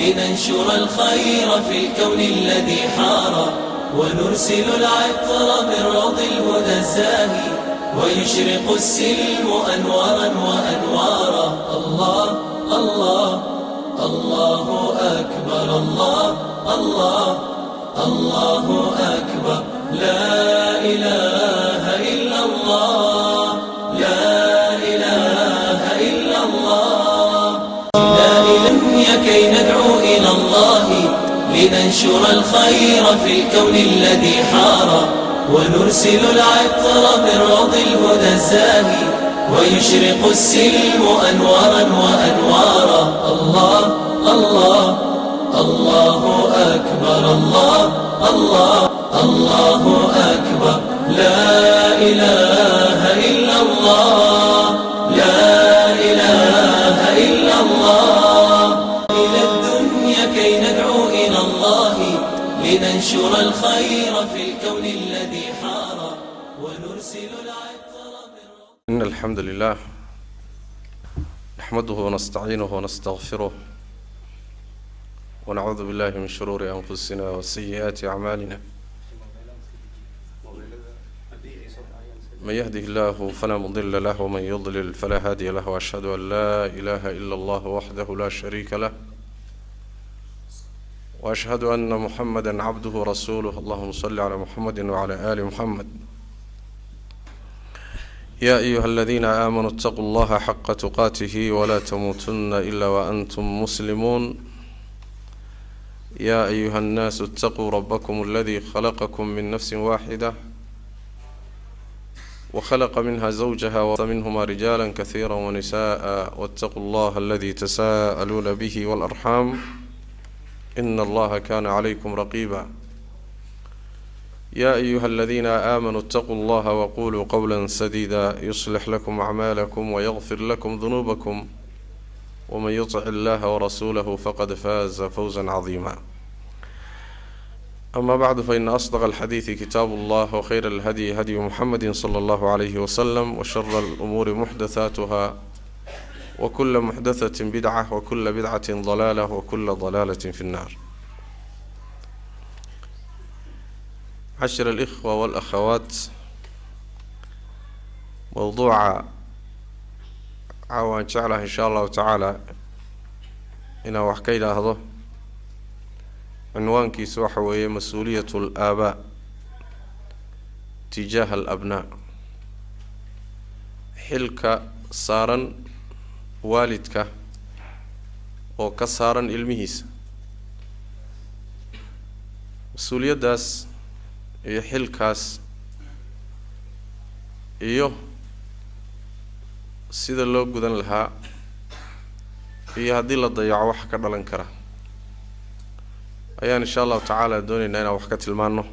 لننشر الخير في الكون الذي حار ونرسل العطر من روض الهدى الزاهي ويشرق السلم أنوارا وأنوارا. الله الله الله أكبر الله الله الله أكبر لا إله إلا الله لا إله إلا الله. جئنا كي ندعو إلى الله لننشر الخير في الكون الذي حار ونرسل العطر من روض الهدى الزاهي ويشرق السلم أنوارا وأنوارا. الله الله الله أكبر الله الله الله أكبر لا إله إلا الله لا إله إلا الله. إلى الدنيا كي ندعو إلى الله لننشر الخير في الكون الذي حار ونرسل العطر. إن الحمد لله نحمده ونستعينه ونستغفره ونعوذ بالله من شرور أنفسنا وسيئات أعمالنا. من يهده الله فلا مضل له ومن يضلل فلا هادي له وأشهد أن لا إله إلا الله وحده لا شريك له وأشهد أن محمدا عبده ورسوله. اللهم صل على محمد وعلى آل محمد. يا أيها الذين آمنوا اتقوا الله حق تقاته ولا تموتن إلا وأنتم مسلمون. يا أيها الناس اتقوا ربكم الذي خلقكم من نفس واحدة وخلق منها زوجها ومنهما رجالا كثيرا ونساء واتقوا الله الذي تساءلون به والأرحام إن الله كان عليكم رقيبا. يا أيها الذين آمنوا اتقوا الله وقولوا قولا سديدا يصلح لكم أعمالكم ويغفر لكم ذنوبكم ومن يطع الله ورسوله فقد فاز فوزا عظيما. أما بعد فإن أصدق الحديث كتاب الله وخير الهدي هدي محمد صلى الله عليه وسلم وشر الأمور محدثاتها وكل محدثة بدعة وكل بدعة ضلالة وكل ضلالة في النار. عشر الإخوة والأخوات، موضوع عوان شعله إن شاء الله تعالى إنا وحكي هذا عنوان كيسو حوية مسؤولية الآباء تجاه الأبناء. حلك صارا والدك وكسارا علمهيس مسؤولية داس iyo xilkaas iyo sida loo gudan lahaa iyo haddii la dayaco wax ka dhalan kara ayaan insha Allah taala doonaynaa inaan wax ka tilmaano.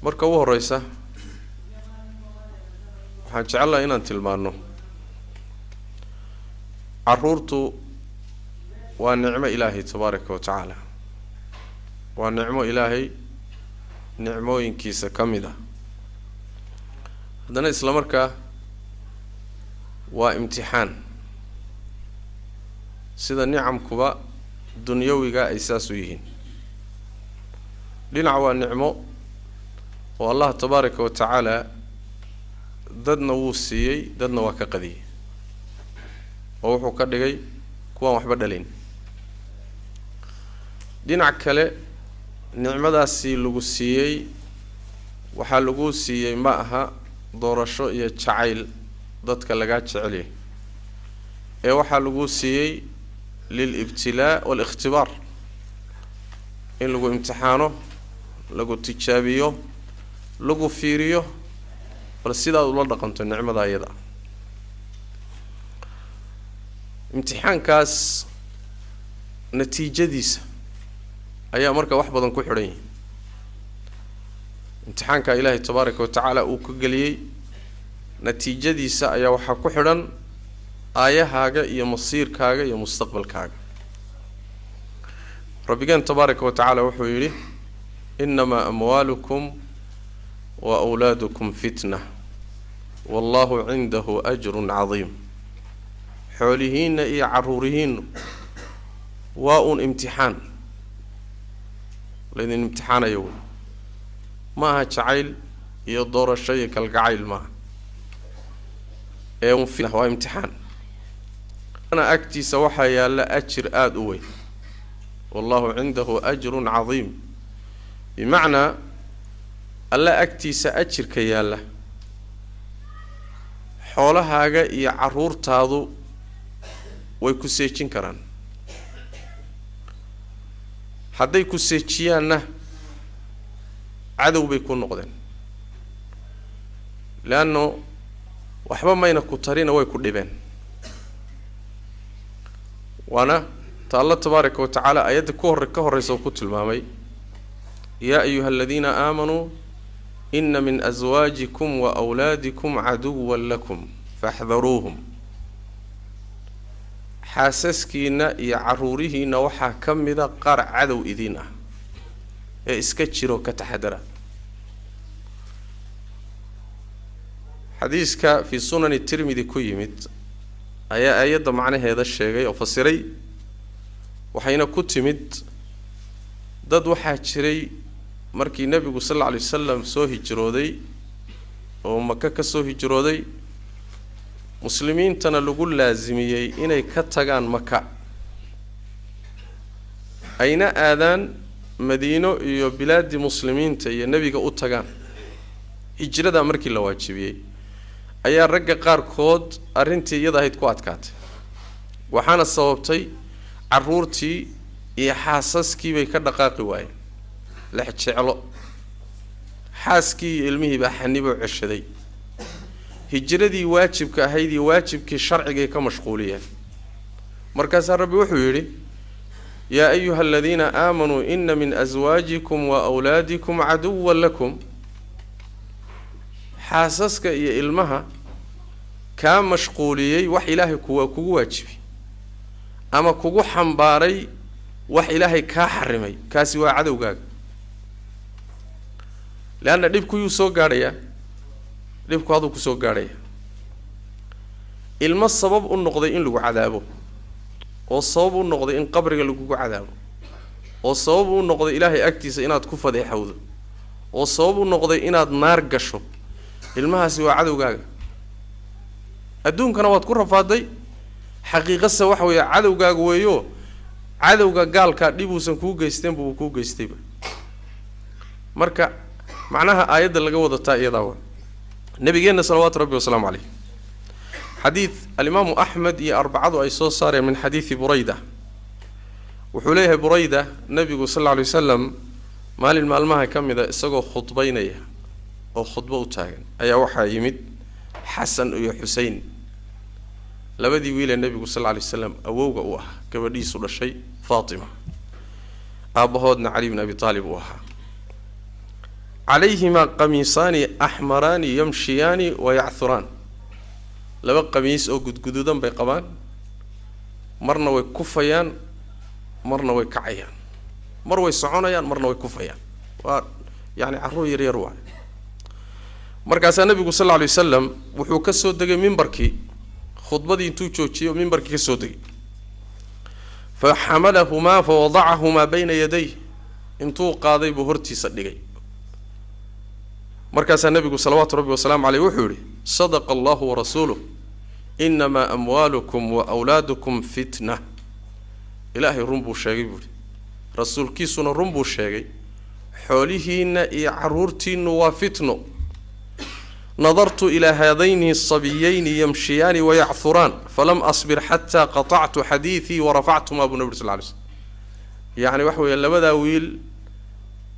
marka ugu horeysa waxaan jecelahay inaan tilmaano caruurtu waa nicmo Ilaahay tabaaraka wa taala, waa nicmo Ilaahay nicmooyinkiisa kamid ah. haddana isla markaa waa imtixaan sida nicamkuba dunyawiga ay saas u yihiin. dhinac waa nicmo oo Allah tabaaraka wa taala dadna wuu siiyey dadna waa ka qadiyey oo wuxuu ka dhigay kuwaan waxba dhalin. dhinac kale nicmadaasi lagu siiyey waxaa lagu siiyey ma aha doorasho iyo jacayl dadka laga jecel yahay ee waxaa lagu siiyey lil ibtilaa wal ikhtibaar, in lagu imtixaano lagu tijaabiyo lagu fiiriyo bal sidaad ula dhaqanto nicmada ayada. imtixaankaas natiijadiisa ayaa marka wax badan ku xidhan yihiin. imtixaanka Ilaahay tabaaraka wa taala uu ku galiyay natiijadiisa ayaa waxa ku xidhan aayahaaga iyo masiirkaaga iyo mustaqbalkaaga. rabbigan tabaaraka wa taala wuxuu yiri inma amwalukum wa awladukum fitnah wallahu 'indahu ajrun 'azim. حولهن إيا عرورهن واء امتحان لأن الامتحان يقول ما جعيل يدور الشيء كالجعيل ما يوم فيه هو امتحان أنا أكتي سوحا يا لا أجر آدوي والله عنده أجر عظيم بمعنى ألا أكتي سأجر كيالا حولها يا عرور تاضو ويكسيتشين كران حدا يكسيتشيانا عدو بيكون نقدن لأنه وحبا ما ينكترين ويكون لبين وانا الله تبارك وتعالى آيات كهر رسوكت المامي يا أيها الذين آمنوا إن من أزواجكم وأولادكم عدوا لكم فاحذروهم حاسسكينا يعروريهنا وحا كمدا قار عدو إذينا اسكتشرو كتحدرا حديثك في سنن الترمذي كيمت آيات معنى هذا الشيء وفسري وحين كتمت ضد واحد شري markii nabigu sallallahu alayhi wasallam soo hijrooday oo Makka ka soo hijrooday muslimiintana lagu laazimiyay inay ka tagaan Makka ayna aadan Madiino iyo bilaadi muslimiinta iyo nabiga u tagaan hijrada markii la waajibiyay ayaa ragga qaar kood arintii iyada ahayd ku adkaatay waxaana sababtay caruurtii iyo xaasaskii bay ka dhaqaaqi waayeen la xicelo xaaskii ilmihii baa xanibo ceshaday hijradii waajibka ahayd iyo waajibkii sharciga ka mashquuliyeen markaas rabbi wuxuu yiri يا أيها الذين آمنوا إن من أزواجكم وأولادكم عدوا لكم حاسسك يا إلمها كان مشغوليي وح إلهي كوا واجبي أما كوا حنباري وح إلهي كحرمي كاسوا عدو جاك لأن دبكو يسوق عليا دبكو هذا كسوق عليا إلما السبب النقضي إن لو عذابه والصواب النقضي إن قبرك لو عذابه والصواب النقضي إلهي أكتيس إن تكفى ذي حوضه والصواب النقضي إن نار قشو المها سوى عدو جاك الدون كانوا تكون فاضي حقيقة سوحوا يا عدو جاك ويو عدو جاك قال كديبو سنكوجا يستنبو كوجا يستيبه مركا معناها آيات اللي جوّد التأييد داون نبينا صلوات ربي وسلام عليه حديث الإمام أحمد أربعة أيسوس صار من حديث بريدة وحليه بريدة النبي صلى الله عليه وسلم مال المالمها كم إذا سجوا خطبينيه أو خطبة وتاجن أي وحى يمد حسن ويا حسين لبدي ويل النبي صلى الله عليه وسلم أوجا وها كبدي صل الشيء فاطمة أبوهدنا علي بن أبي طالب وها عليهما قميصان أحمران يمشيان ويعثران لبا قميص أو جدودان بيقبان مرنا ويكفيان مرنا ويكعيان مر ويسعونيان مرنا ويكفيان يعني عرو يريروا مركز النبي صلى الله عليه وسلم وحو كسو دغ منبركي خطبتي انتو جوجيو منبركي كسو دغ فحملهما فوضعهما بين يديه انتو قاضي بهرتي صدغي مركز النبي صلوات ربي وسلام عليه وحوري صدق الله ورسوله إنما أموالكم وأولادكم فتنة إلهي رمبو شاقي بولي رسول كيسونا رمبو شاقي حوليهن عرورتين وفتنو نظرت إلى هذين الصبيين يمشيان ويعثران فلم أصبر حتى قطعت حديثي ورفعتهما أبو نبي صلى الله عليه وسلم يعني وحوي يلا بدا ويل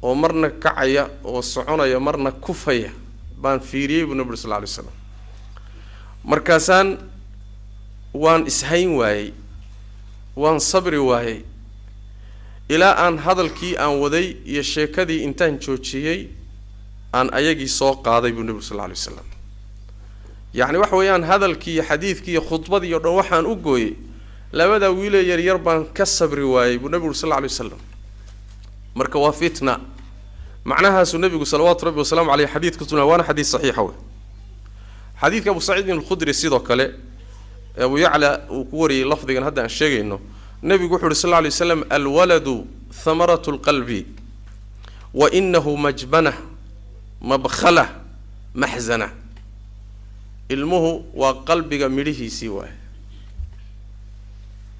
ومرنا كعيا وصعونا يمرنا كفية بان فيري أبو نبي صلى الله عليه وسلم مركزان وان إسهين واي وان صبري واي إلى أن هذا الكي أن وذي يشيكدي إنتان جوتشيي أن أيجي سوق هذا ابن النبي صلى الله عليه وسلم يعني وحويان هذا الكي حديث كي خطبة دي يروحان أقوي لبدا ويلا يربان كسب رواية ابن النبي صلى الله عليه وسلم مركوا فتنة معناها النبي صلوات ربي وسلام عليه حديث كتبنا وانا حديث صحيح هو حديث أبو سعيد الخدري سيدو كله أبو يعلى وكوري لفظي كان هذا الشيء إنه النبي يقول صلى الله عليه وسلم الولد ثمرة القلب وإنه مجبنة مبخلة محزنة علمه وقلبك مليه سواه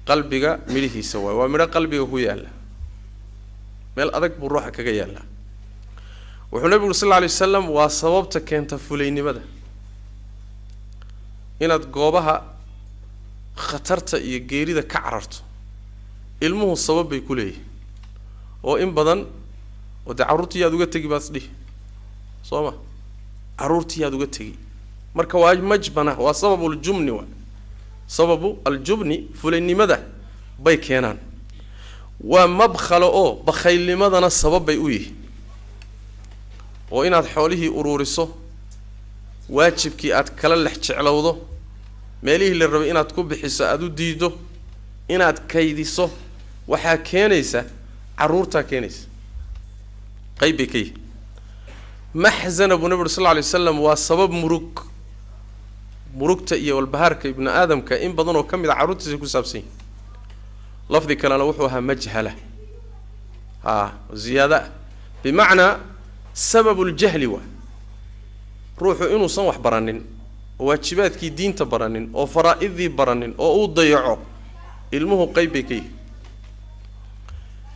قلبك مليه سواه ومن قلبك هو يالا مال أدك بروحك يالا والنبي صلى الله عليه وسلم وصوابتك أنت فلين ماذا إن تجوبها خطرت يجري ذا كعررت علمه الصواب بيكله وإن بدن ودعرورتي يا دوجت تجي بس دي صوما عرورتي يا دوجت تجي مركواج مجبنة وسبب الجبن سبب الجبن فلني ماذا بيكينان ومبخل بخيل لماذا السبب بيقويه وإن حوله أرورسه واجب كي أتكلم لحجعلوده ماليه اللي ربي إن أتكب بحس أدو ديدو إن أتكيدسه وحا كينيسة عرورتا كينيس قيبكي محزن أبو نبي صلى الله عليه وسلم وسبب مروك تأيه والبهار كابن آدم كإن بدنه كم إذا عروت زيكو سابسين لفظي كان لوحوها مجهلة زيادة بمعنى سبب الجهل روحه إنه صنوح برانين واجبات كي دين تبرانين أو فرائض ذي برانين أو ضيعه علمه قيبكي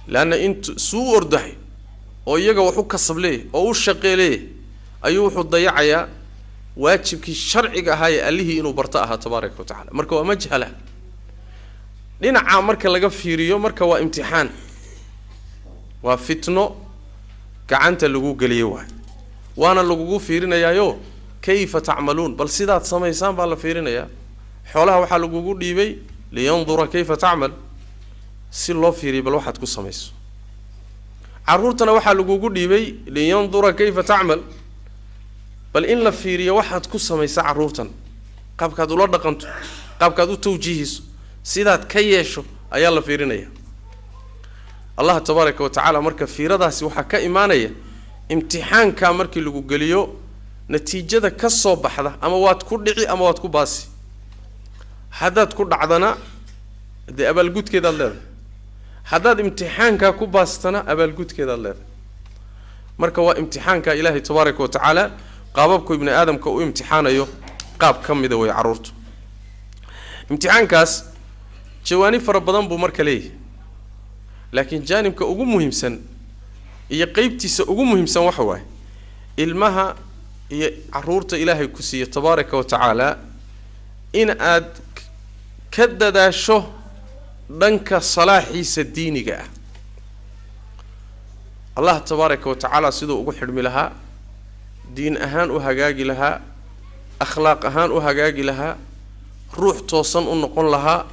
لأن أنت سوء أردحي أو يجا وحو كسب ليه أو شقي ليه أيوه وحو ضيعيا واجبك الشرعي هاي اللي إنه برتاها تبارك وتعالى مركوا مجهلة لنا عامرك لقى فيريو مركوا امتحان وفتنو كعنت اللجوء قليوه وأنا اللجوء فيرنا يا يو كيف تعملون بل سيدات سميسان بالله فيرنا يا حولها وحال اللجوء ديبي لينظر كيف تعمل سي الله فيري بل واحد كسميس عرورتنا وحال اللجوء ديبي لينظر كيف تعمل بل إن لفيري واحد كسميس عرورتنا قاب كادو لا دقنتو قاب كادو توجيهس سيدات كيشو أيا الله فيرنا يا الله تبارك وتعالى مركب في رضاسي وحكا إيمانية امتحان كامركي لغو قليو نتيجة كالصوب بحضة أما واد كردعي أما واد كباسي حداد كرد عدنا دي أبا القود كده اللذ حداد امتحان كباستنا أبا القود كده اللذ مركب امتحان كإلهي تبارك وتعالى قاببكو ابن آدم كو امتحان يو قاب كم يدوي عرورته امتحان كاس جواني فربضان بو مركا ليه لكن جانبك ugu muhiimsan iyo qaybtiisa ugu muhiimsan waxa waay ilmaha iyo caruurta Ilaahay ku siiyo tabaaraka wa taala in aad ka dadaasho dhanka salaaxiisa diiniga ah Allah tabaaraka wa taala sidoo ugu xidhmi lahaa diin ahaan u hagaagi lahaa akhlaaq ahaan u hagaagi lahaa ruux toosan u noqon lahaa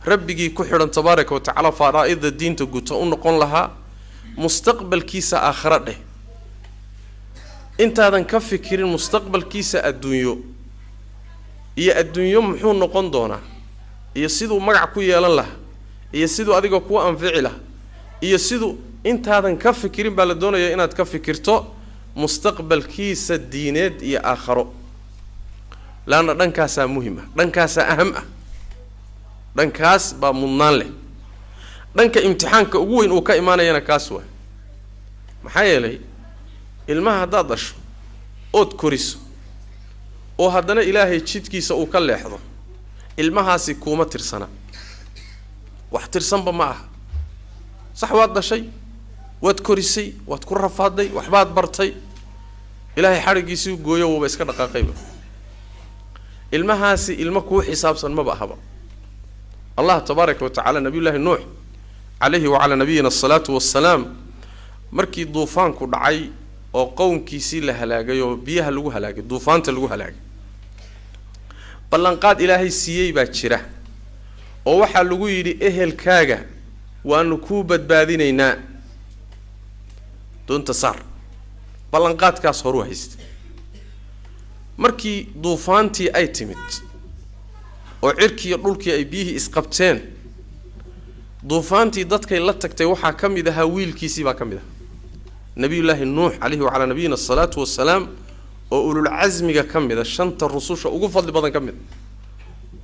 ربي كحرا تبارك وتعالى فرائض الدين تقول نقول لها مستقبل كيسة آخرته أنت هذا نكفي كير المستقبل كيسة الدنيا هي الدنيا محون نقول دونا يصيدوا مقع كوي الله يصيدوا أديك كوا أنفعله يصيدوا أنت هذا نكفي كير بلدونا يا إن تكفي كيرتو مستقبل كيسة الدينات يا آخره لأن دنكاسة مهمة دنكاسة أهمة دنكاس بمنان له دنك امتحانك ugu weyn oo ka iimaanayna kaas waa maxay yeelay ilmaha daadash ood koriso oo hadana ilaahay jidkiisa uu ka leexdo ilmahaasi kuma tirsana wax tirsanba ma aha sax waad dashay waad korisay waad ku rafaaday waxbaad bartay ilaahay xarigiisii gooyo oo iska dhaqaaqayba ilmahaasi ilma ku xisaabsan ma bahaba الله تبارك وتعالى نبي الله نوح عليه وعلى نبينا الصلاة والسلام مركي دوفان كدعي أو قوم كيسي لهلاجي وبيها لجو هلاجي دوفان تلجو هلاجي بلنقاد إلهي سيء باتشرة أو واحد لجو يري إهل كاجا وأنكوبة بادينينا دون تصار بلنقاد كاس هروح است مركي دوفانتي أي تمت oo cirkii dhulkii ay bihi isqabteen duufaantii dadkay la tagtay waxa kamid ah wiilkiisii ba kamid ah nabiyullaahi nuux alayhi wa ala nabiyina salatu wassalaam oo ulul azmiga kamid ah shanta rususha ugu fadli badan kamid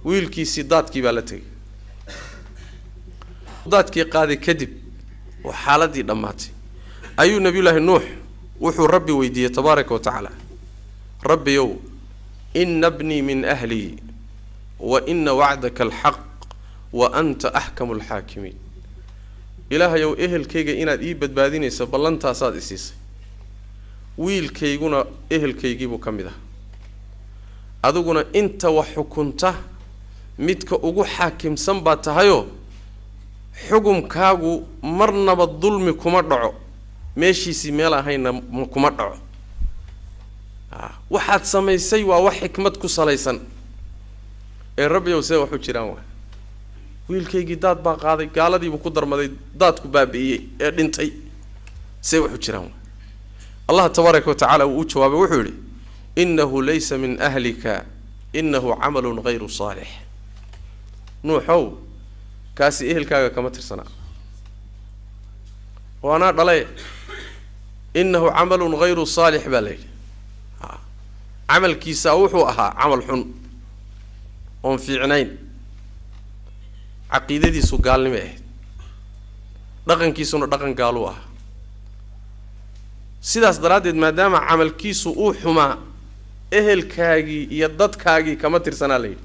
wiilkiisii daadkii baa la tegay daadkii qaaday kadib oo xaaladii dhammaatay ayuu nabiyullaahi nuux wuxuu rabbi weydiiyey tabaaraka wa tacaala rabbiyow inna ibnii min ahlii wa inna wacdaka alxaq wa anta axkamu alxaakimiin ilaahayow ehelkayga inaad ii badbaadinayso ballantaasaad isiisay wiilkayguna ehelkaygiibuu ka mid ah adiguna inta wax xukunta midka ugu xaakimsan baa tahayoo xukumkaagu marnaba dulmi kuma dhaco meeshiisii meel ahayna kuma dhaco waxaad samaysay waa wax xikmad ku salaysan ee rabbiyow see waxu jiraan waa wiilkaygii daad baa qaaday gaaladiibuu ku darmaday daadku baabi'iyey ee dhintay see waxu jiraan waa allah tabaaraka wa tacaala uu u jawaabay wuxuu yidhi innahu laysa min ahlika innahu camalun ghayru saalix nuuxow kaasi ehelkaaga kama tirsanaa waanaa dhalay innahu camalun ghayru saalix baa la yidhi camalkiisa wuxuu ahaa camal xun oon fiicnayn caqiidadiisu gaalnimo ahayd dhaqankiisuna dhaqan gaaluu ahaa sidaas daraaddeed maadaama camalkiisu uu xumaa ehelkaagii iyo dadkaagii kama tirsanaa la yidhi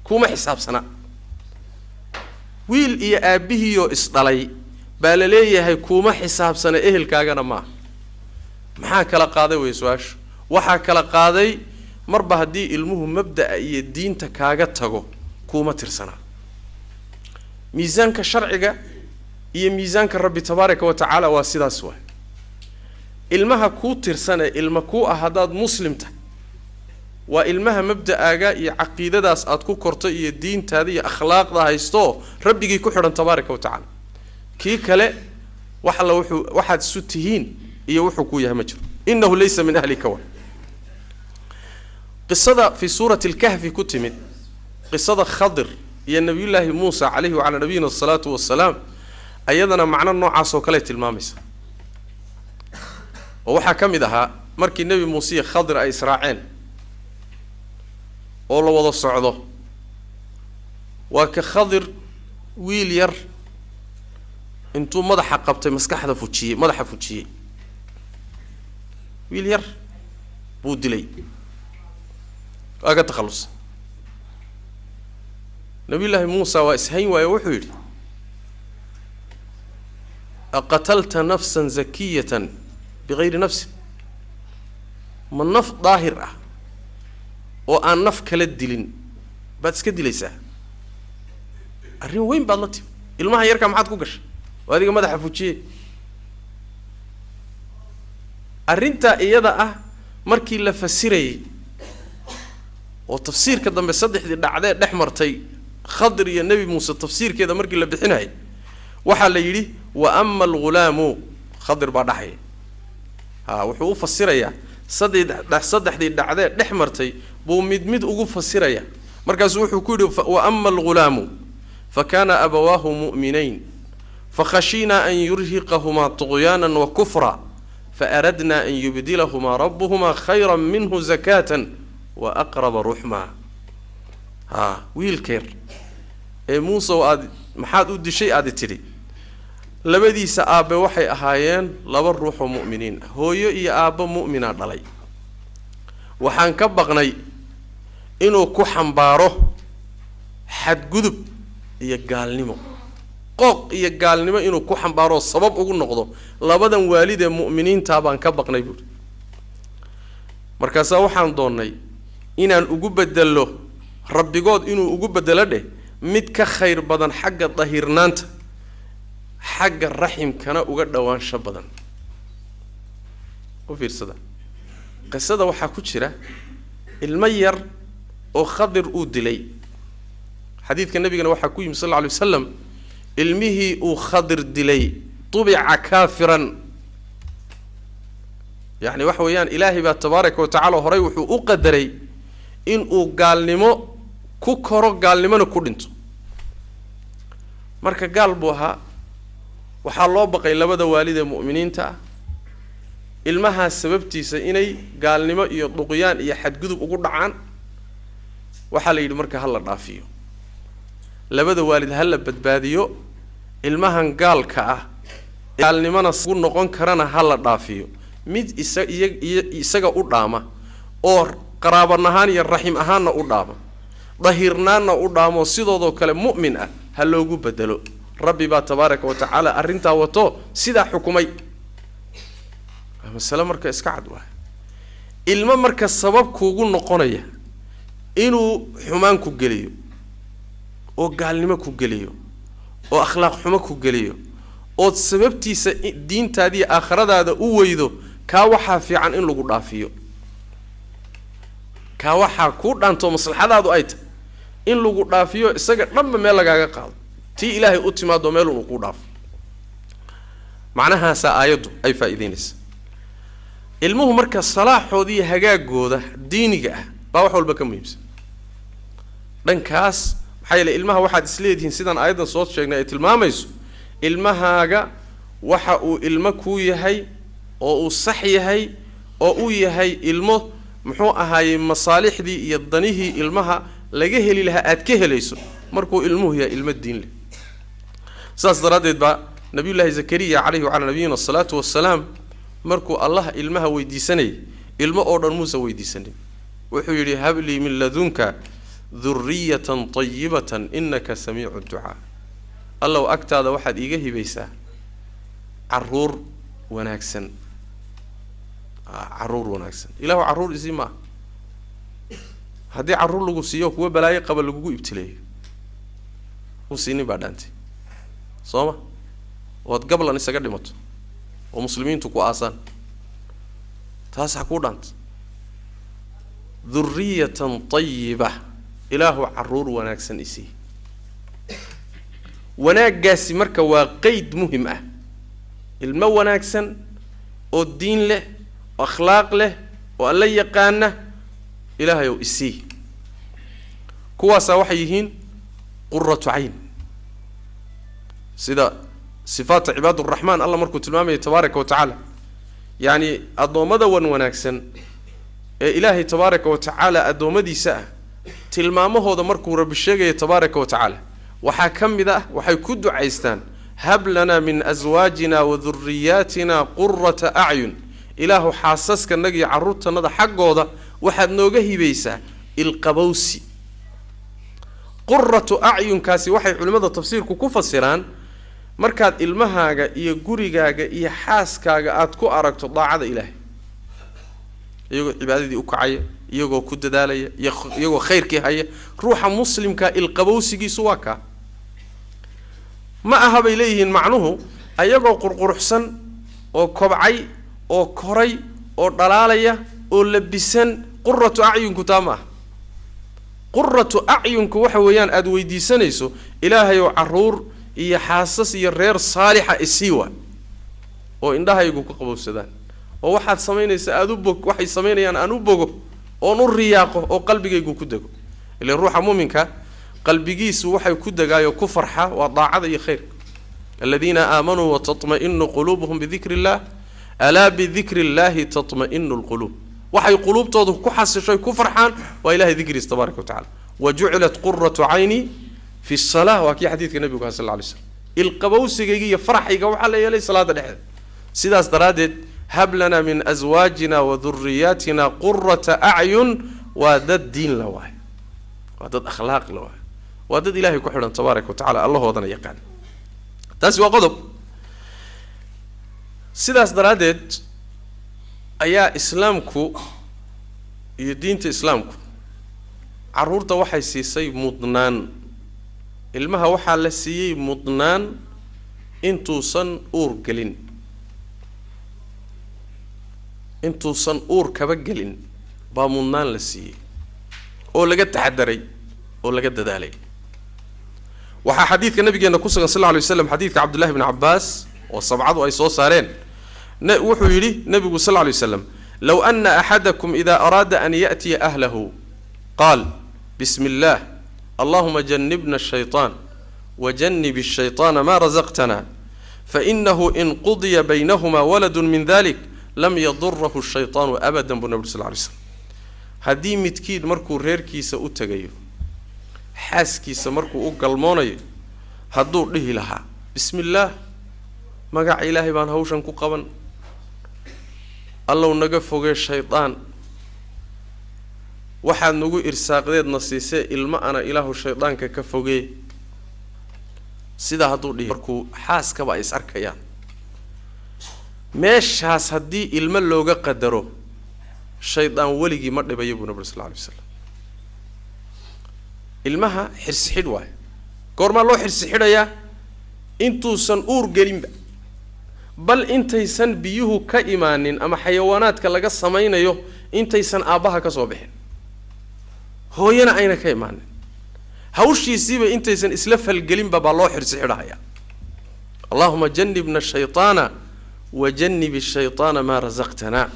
kuma xisaabsanaa wiil iyo aabbihiioo isdhalay baa la leeyahay kuma xisaabsana ehelkaagana maaha maxaa kala qaaday wey su-aashu waxaa kala qaaday marba haddii ilmuhu mabda'a iyo diinta kaaga tago kuma tirsanaa miisaanka sharciga iyo miisaanka rabbi tabaaraka wa tacaala waa sidaas waay ilmaha kuu tirsan ee ilma kuu ah haddaad muslim tahay waa ilmaha mabda'aaga iyo caqiidadaas aad ku korto iyo diintaada iyo akhlaaqda haysto rabbigii ku xidhan tabaaraka wa tacaala kii kale wax alla waxaad isu tihiin iyo wuxuu kuu yahay ma jiro innahu laysa min ahlika wa qisada fi suurati alkahfi ku timid qisada khadir iyo nabiyullaahi muusa calayhi wacalaa nabiyina asalaatu wassalaam ayadana macno noocaas oo kale tilmaamaysa oo waxaa ka mid ahaa markii nebi muuse iyo khadir ay israaceen oo la wada socdo waa ka khadir wiil yar intuu madaxa qabtay madaxa fujiyey wiil yar buu dilay waa ka takhallusay nabiyullaahi muusa waa ishayn waaye wuxuu yidhi aqatalta nafsan zakiyatan bigayri nafsin ma naf daahir ah oo aan naf kala dilin baad iska dilaysaa arrin weyn baad la timi ilmaha yarkaa maxaad ku gashay oo adiga madaxa fujiyey arrintaa iyada ah markii la fasirayay oo tafsiirka dambe saddexdii dhacdee dhex martay khadir iyo nebi muuse tafsiirkeeda markii la bixinayay waxaa la yidhi wa ama algulaamu khadir baa dhaxaya wuxuu u fasirayaa saddexdii dhacdee dhex martay buu mid ugu fasiraya markaasuu wuxuu ku yidhi wa ama algulaamu fakana abawaahu mu'minayn fakhashiinaa an yurhiqahumaa طuغyaanan wa kufra faaradnaa an yubdilahumaa rabbuhumaa khayra minhu zakaatan wa aqraba ruxmaa wiilkeer ee muusew aad maxaad u dishay aadi tidhi labadiisa aabbe waxay ahaayeen laba ruuxoo mu'miniin ah hooyo iyo aabbo mu'minaa dhalay waxaan ka baqnay inuu ku xambaaro xadgudub iyo gaalnimo qooq iyo gaalnimo inuu ku xambaaroo sabab ugu noqdo labadan waalid ee mu'miniintaa baan ka baqnay buuri markaasaa waxaan doonnay inaan ugu bedello rabbigood inuu ugu bedelo dheh mid ka khayr badan xagga dahirnaanta xagga raximkana uga dhowaansho badan u fiirsada qisada waxaa ku jira ilmo yar oo khadir uu dilay xadiidka nabigana waxaa ku yimi sal alla alay wasalam ilmihii uu khadir dilay tubica kaafiran yacni waxa weeyaan ilaahay baa tabaaraka wa tacaala horay wuxuu u qadaray inuu gaalnimo ku koro gaalnimona ku dhinto marka gaal buu ahaa waxaa loo baqay labada waalid ee mu'miniinta ah ilmahaas sababtiisa inay gaalnimo iyo duqyaan iyo xadgudub ugu dhacaan waxaa la yidhi marka hala dhaafiyo labada waalid hala badbaadiyo ilmahan gaalka ah gaalnimana ugu noqon karana hala dhaafiyo mid isaga u dhaama oo qaraaban ahaan iyo raxim ahaanna u dhaama dahirnaanna u dhaamo sidoodoo kale mu'min ah ha loogu bedelo rabbi baa tabaaraka wa tacaala arrintaa wato sidaa xukumay masale marka iska cad waay ilmo marka sabab kuugu noqonaya inuu xumaan ku geliyo oo gaalnimo ku geliyo oo akhlaaq xumo ku geliyo oo sababtiisa diintaadii aakhiradaada u weydo kaa waxaa fiican in lagu dhaafiyo kaa waxaa ku dhaanto maslaxadaadu ay tahay in lagu dhaafiyo isaga dhanba meel lagaaga qaado tii ilaahay u timaado meel uu ku dhaafo macnahaasa aayadu ay faa'iideynaysaa ilmuhu marka salaaxoodii hagaagooda diiniga ah baa wax walba ka muhiimsan dhankaas maxaa yeelay ilmaha waxaad isleedihiin sidaan aayaddan soo sheegnay ay tilmaamayso ilmahaaga waxa uu ilmo kuu yahay oo uu sax yahay oo uu yahay ilmo muxuu ahaayey masaalixdii iyo danihii ilmaha laga heli lahaa aad ka helayso markuu ilmuhu yahay ilmo diin leh saas daraaddeed baa nabiyullaahi zakariya calayhi wacalaa nabiyina asalaatu wassalaam markuu allah ilmaha weydiisanayay ilmo oo dhan muusa weydiisanin wuxuu yidhi hablii min ladunka duriyatan tayibatan innaka samiicu ducaa allow agtaada waxaad iiga hibaysaa caruur wanaagsan caruur wanaagsan ilaahu caruur isii maaha haddii caruur lagu siiyo kuwa balaayo qaba lagugu ibtileeyo u siinin baa dhaantay soo ma ood gablan isaga dhimato oo muslimiintu ku aasaan taas ha kuu dhaanta duriyatan tayiba ilaahu caruur wanaagsan isii wanaaggaasi marka waa qeyd muhim ah ilmo wanaagsan oo diin leh oo akhlaaq leh oo alla yaqaana ilaahay oo isii kuwaasaa waxay yihiin quratu cayn sida sifaata cibaad uraxmaan alla markuu tilmaamaya tabaaraka wa tacaala yacni addoommada wanaagsan ee ilaahay tabaaraka wa tacaala addoommadiisa ah tilmaamahooda markuu rabbi sheegaya tabaaraka wa tacaala waxaa ka mid ah waxay ku ducaystaan hab lanaa min aswaajina wa duriyaatina qurata acyun ilaahu xaasaskanaga iyo carruurtanada xaggooda waxaad nooga hibaysaa ilqabowsi quratu acyunkaasi waxay culimmada tafsiirku ku fasiraan markaad ilmahaaga iyo gurigaaga iyo xaaskaaga aad ku aragto daacada ilaahay iyagoo cibaadadii u kacaya iyagoo ku dadaalaya iyagoo khayrkii haya ruuxa muslimka ilqabowsigiisu waa kaa ma aha bay leeyihiin macnuhu ayagoo qurquruxsan oo kobcay oo koray oo dhalaalaya oo labisan quratu acyunku taa ma aha quratu acyunku waxa weeyaan aada weydiisanayso ilaahay oo caruur iyo xaasas iyo reer saalixa isii waa oo indhahaygu ku qabowsadaan oo waxaad samaynaysaa aada u bog waxay samaynayaan aan u bogo oon u riyaaqo oo qalbigaygu ku dego ilaan ruuxa muuminka qalbigiisu waxay ku degaayo ku farxa waa daacada iyo khayrka aladiina aamanuu watatma'inu quluubuhum bidikri illah alaa bidikri illaahi tatma'inu lquluub waxay quluubtoodu ku xasishoy ku farxaan waa ilahay dikriis tabaaraka wa tacala wa jucilat quratu cayni fi salaa waa kii xadiidka nabigu aha sal lla alay slam ilqabowsigayga iyo faraxayga waxaa la yeelay salaada dhexdeeda sidaas daraaddeed hab lanaa min aswaajina wa duriyaatina qurata acyun waa dad diin la waayo waa dad akhlaaq la waayo waa dad ilaahay ku xidhan tabaaraka wa tacala allahoodana yaqaan taasi waa qodob sidaas daraaddeed ayaa islaamku iyo diinta islaamku carruurta waxay siisay mudnaan ilmaha waxaa la siiyey mudnaan intuusan uur gelin intuusan uur kaba gelin baa mudnaan la siiyey oo laga taxadaray oo laga dadaalay waxaa xadiidka nabigeena ku sugan sal lla alay waslam xadiidka cabdullahi bni cabbaas oo sabcadu ay soo saareen wuxuu yidhi nabigu sal lla alay waslam low ana axadakum ida araada an ya'tiya ahlahu qaal bismi اllah allahuma janibna الshayطaan wajanib الshayطaana ma razaqtana fainahu in qudiya baynahuma waladu min dalik lam yadurahu الshayطaanu abada buu nabig sal ly slm haddii midkiid markuu reerkiisa u tagayo xaaskiisa markuu u galmoonayo hadduu dhihi lahaa bismillaah magaca ilaahay baan hawshan ku qaban allow naga fogee shaydaan waxaad nagu irsaaqdeedna siisee ilma ana ilaahu shaydaanka ka fogee sidaa hadduu dhihi markuu xaaskaba ay is arkayaan meeshaas haddii ilmo looga qadaro shaydaan weligii ma dhibayo buu nabi sallallahu alayhi wasallam ilmaha xirsi xidh waayo goormaa loo xirsi xidhayaa intuusan uur gelinba bal intaysan biyuhu ka imaanin ama xayawaanaadka laga samaynayo intaysan aabbaha ka soo bixin hooyana ayna ka imaanin hawshiisiiba intaysan isla falgelinba baa loo xirsi xidhahayaa allahuma jannibna shaytaana وجنب الشيطان ما رزقتنا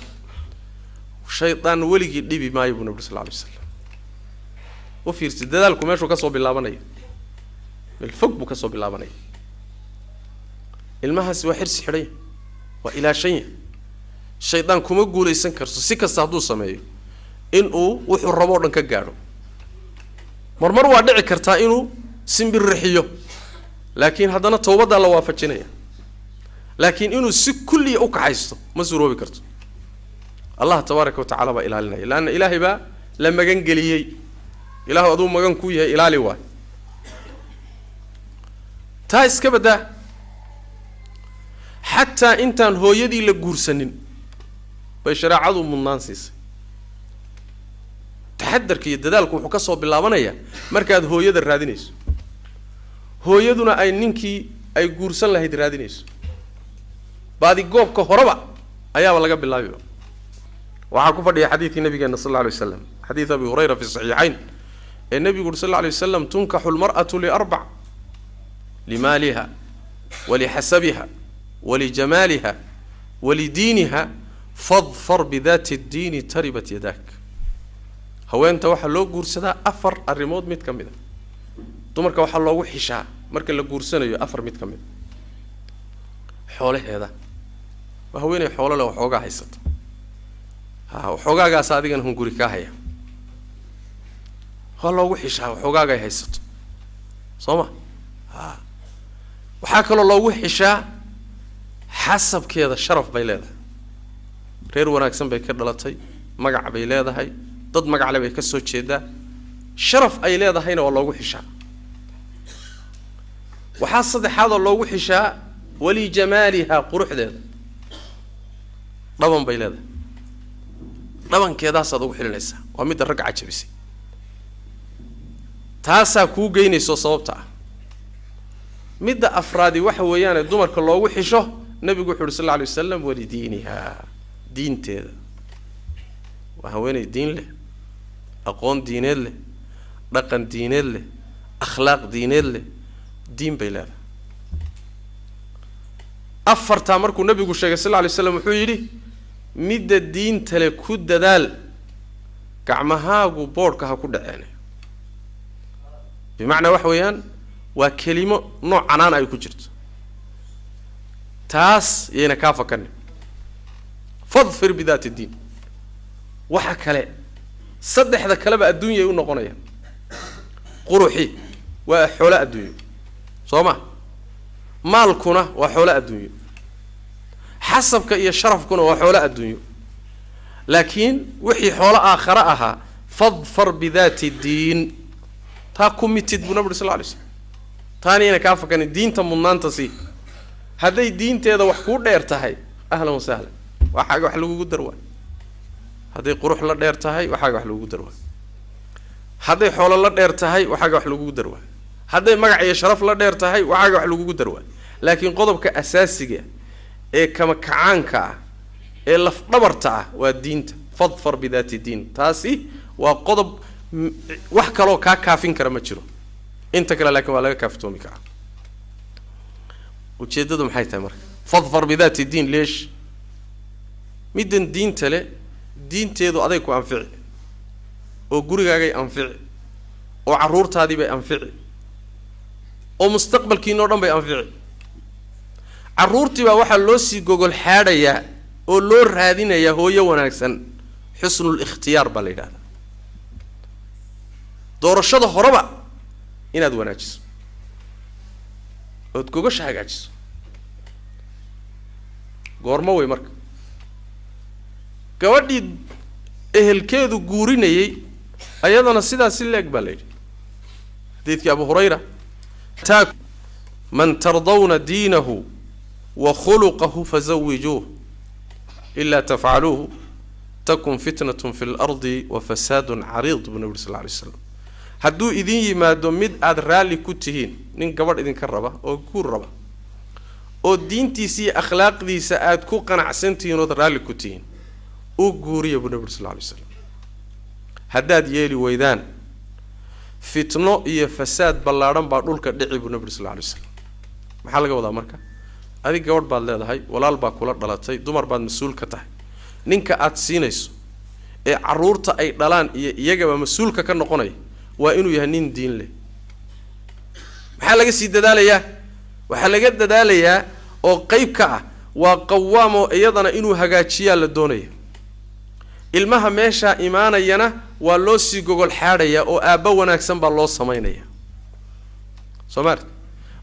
شيطان ولقي دبي ما يبون النبي صلى الله عليه وسلم وفي ارتدادكم ايش وكسو بالله بني الفق بكسو بالله بني المهس وحرس حريه والى شيء الشيطان كما غوليسن كرسو سي كسادو سميو انو وخو ربو دن كغاادو مرمر وا دحي كرتا انو سنبر رخيو لكن هذانا توبه الله وافجينيا لكن إنه سكلي أوكعيسته ما سروه بكرته الله تبارك وتعالى بإله لنا لأن إلهي بقى لما جن قليي إله أدوم ما جن كويه إلهي واحد تايس كبده حتى أنت هو يدي لجورسنين بيشرع عضو من نانسيس تحدر كي يددالك وحكسه بالله منايا مركز هو يد الرادينيس هو يدنا أي نينكي أي جورسن له الرادينيس بعد جوب كهرباء أيام لقى بالله وعاكف في حديث النبي صلى الله عليه وسلم حديث أبي هريرة في الصحيحين النبي صلى الله عليه وسلم تنكح المرأة لأربع لمالها ولحسبها ولجمالها ولدينها فاظفر بذات الدين تربت يداك هو أنت واحد لو جورسنا أفر الريموت ميت كم ده تمرك واحد لو وحشة مرك اللي جورسنا أفر ميت كم ده حوله هذا وهو إنه حوله لو حوجة حيصت وحوجة جا صادقا هم جوري كاهيا خلوا وحشة وحوجة جا حيصت صما وحكى الله وحشة حسب كذا شرف بيلاده غير وناكسن بيكر دلتي مقع بيلاده هاي ضد مقع على بيكسو تشيدا شرف أيلاده هنا والله وحشة وحصد هذا الله وحشة ولجمالها قروح ذا طبعا بيلاده طبعا كذا صدق حلنسا ومد الرقعة جبسي تاسا كو جيني سو صوبتها مد أفرادي وحويان الدمر كله وحشه نبي صلى الله عليه وسلم ولدينها دين تيدا وهوين الدين له أقون دين له رقم دين له أخلاق دين له دين بيلاده أفر تامركو النبي صلى الله عليه وسلم وحيري مد الدين تلكود دال كعمها وبوركها كود عينه بمعنى وحويان وكلمة نوع عنان أي كجرت تاس ينكافة كني فاظفر بذات الدين وحكى له صدق هذا كلام الدنيا يقول نقنيا قروحي وحولاء الدنيا صوما مالكنا وحولاء الدنيا حسبك يا شرفكنا وحولاء الدنيا لكن وحي حولاء آخرها فاظفر بذات الدين تاكم متد بنبي صلى الله عليه وسلم تاني أنا كافة كان الدين تمنان تصي هذا الدين تهذا وحكور دير تهاي أهلا وسهلا وحاجة وحلو قدروا هذا قروح لا دير تهاي وحاجة وحلو قدروا هذا حول لا دير تهاي وحاجة وحلو قدروا هذا مقع شرف لا دير تهاي وحاجة وحلو قدروا لكن قضبك أساسية إيه كما كعانك إيه لف دبرتها والدين فاظفر بذات الدين تاسي وقضب وحكى له كافين كرمتشرو انت كلا لك ولا كافتومي كا وتشددهم حيث امر فاظفر بذات الدين ليش مدن دين تله دين تيدو اديكو انفعي او غوريغاغي انفعي او عرورتادي باي انفعي او مستقبلكينو دن باي انفعي عرورتي با waxa loo sii gogol xaadaya oo loo raadinaya hooyo wanaagsan xusnul ikhtiyar baa la yiraahdaa doorashada horeba inaad wanaajiso ood gogasha hagaajiso goorma way marka gabadhii ehelkeedu guurinayay ayadana sidaas si leeg baa la yidhi xadiidkii abu hurayra man tardawna diinahu wa khuluqahu fazawijuuh ila tafcaluuhu takun fitnatun fi lardi wa fasaadun cariid buu nabi sal lla alay slam hadduu idin yimaado mid aada raalli ku tihiin nin gabadh idinka raba oo guur raba oo diintiisa iyo akhlaaqdiisa aada ku qanacsan tihiin ood raalli ku tihiin u guuriya buu nabi sal lla alay slam haddaad yeeli weydaan fitno iyo fasaad ballaadhan baa dhulka dhici buu nabi sal lla alay slam maxaa laga wadaa marka adig gabadh baad leedahay walaal baa kula dhalatay dumar baad mas-uul ka tahay ninka aada siinayso ee carruurta ay dhalaan iyo iyagaba mas-uulka ka noqonaya waa inuu yahay nin diin leh maxaa laga sii dadaalayaa waxaa laga dadaalayaa oo qayb ka ah waa qawaam oo iyadana inuu hagaajiyaa la doonaya ilmaha meeshaa imaanayana waa loo sii gogol xaadhayaa oo aabba wanaagsan baa loo samaynaya soo maarta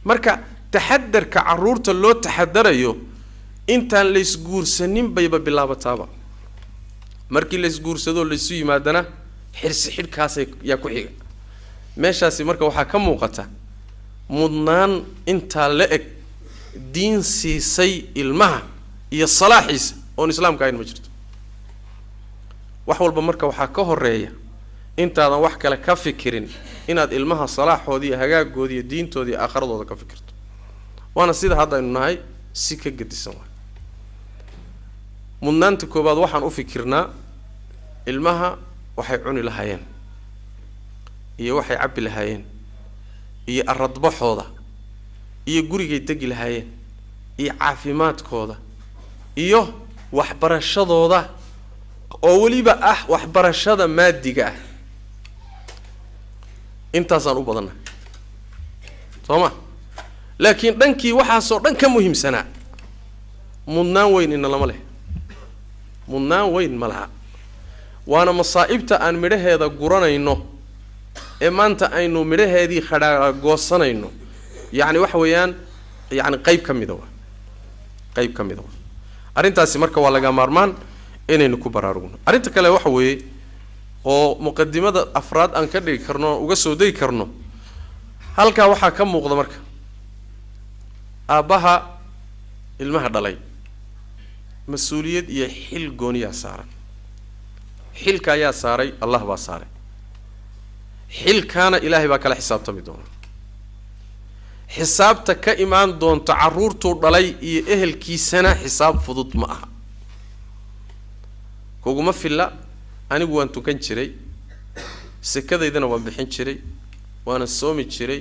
marka taxadarka carruurta loo taxadarayo intaan laysguursanin bayba bilaabataaba markii laysguursadoo laysu yimaadana xirsi xidhkaasay yaa ku xiga meeshaasi marka waxaa ka muuqata mudnaan intaa la eg diin siisay ilmaha iyo salaaxiisa oon islaamka ahayn ma jirto wax walba marka waxaa ka horeeya intaadan wax kale ka fikirin inaad ilmaha salaaxooda iyo hagaagooda iyo diintooda iyo aakhiradooda ka fikirto waana sida hadda aynu nahay si ka gedisan waay mudnaanta koobaad waxaan u fikirnaa ilmaha waxay cuni lahaayeen iyo waxay cabbi lahaayeen iyo aradbaxooda iyo gurigay degi lahaayeen iyo caafimaadkooda iyo waxbarashadooda oo weliba ah waxbarashada maadiga ah intaasaan u badannahay soo ma laakiin dhankii waxaasoo dhan ka muhiimsanaa mudnaan weyn ina lama leh mudnaan weyn ma laha waana masaa'ibta aan midhaheeda guranayno ee maanta aynu midhaheedii khadhaagoosanayno yacni waxa weeyaan yacni qayb ka mida waa qayb ka mida waa arrintaasi marka waa laga maarmaan inaynu ku baraarugno arrinta kale waxa weeye oo muqadimada afraad aan ka dhigi karno uga soo degi karno halkaa waxaa ka muuqda marka aabbaha ilmaha dhalay mas-uuliyad iyo xil gooniyaa saaran xilka ayaa saaray allah baa saaray xilkaana ilaahay baa kala xisaabtami doona xisaabta ka imaan doonta carruurtuu dhalay iyo ehelkiisana xisaab fudud ma aha kuguma filla anigu waan tukan jiray sekadaydana waan bixin jiray waana soomi jiray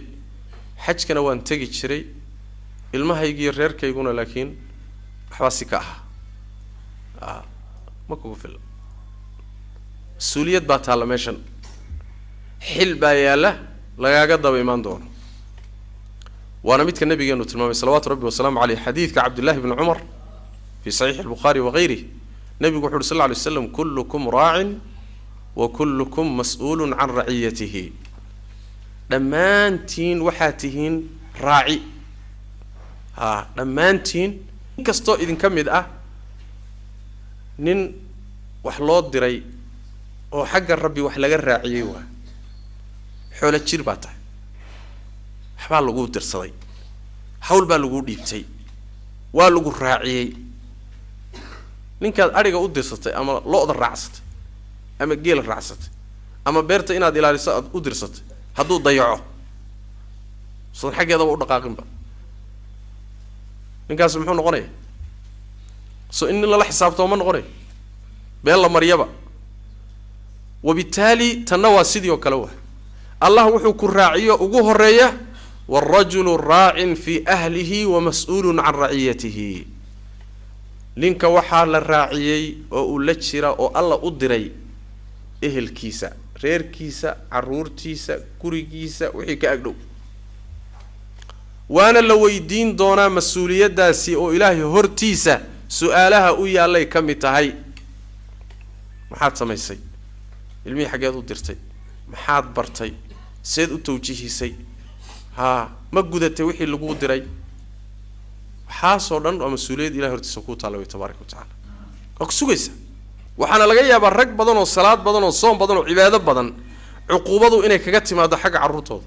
xajkana waan tegi jiray ilmahaygiiyo reerkayguna laakiin waxbaa si ka aha ma kugu filla mas-uuliyad baa taalla meeshan xil baa yaalla lagaaga daba imaan doono waana midka nabigeenu tilmaamay salawaatu rabbi wasalaamu caleyh xadiidka cabdullaahi bni cumar fi saxiixi albukhaari wagayrih nabigu wuxu uhi sal lla alay waslam kullukum raacin wa kullukum mas-uulun can raciyatihi dhammaantiin waxaa tihiin raaci dhammaantiin in kastoo idinka mid ah nin wax loo diray oo xagga rabbi wax laga raaciyey waa xoolo jir baa tahay waxbaa laguu dirsaday hawl baa laguu dhiibtay waa lagu raaciyey ninkaad adhiga u dirsatay ama lo-da raacsatay ama geela raacsatay ama beerta inaad ilaaliso aad u dirsatay hadduu dayaco sodan xaggeedaba u dhaqaaqinba ninkaas muxuu noqonaya so in lala xisaabtamo ma noqonayo been la maryaba wabitaali tanna waa sidii oo kale waa allah wuxuu ku raaciyo ugu horeeya waalrajulu raacin fii ahlihi wa mas-uulun can raciyatihi ninka waxaa la raaciyey oo uu la jira oo alla u diray ehelkiisa reerkiisa carruurtiisa gurigiisa wixii ka agdhow waana la weydiin doonaa mas-uuliyaddaasi oo ilaahay hortiisa su-aalaha u yaallay ka mid tahay maxaad samaysay ilmihii xaggeed u dirtay maxaad bartay سيد التوجيه سي ها ما قدرت وحي اللي قدري حاصلا ومسؤولية إلى هرتسكوت الله تبارك وتعالى أقصوجس وحنا لقيا بالرك بدن والصلاة بدن والصوم بدن وعبادة بدن عقوبته إنك كجت ما ده حاجة عروته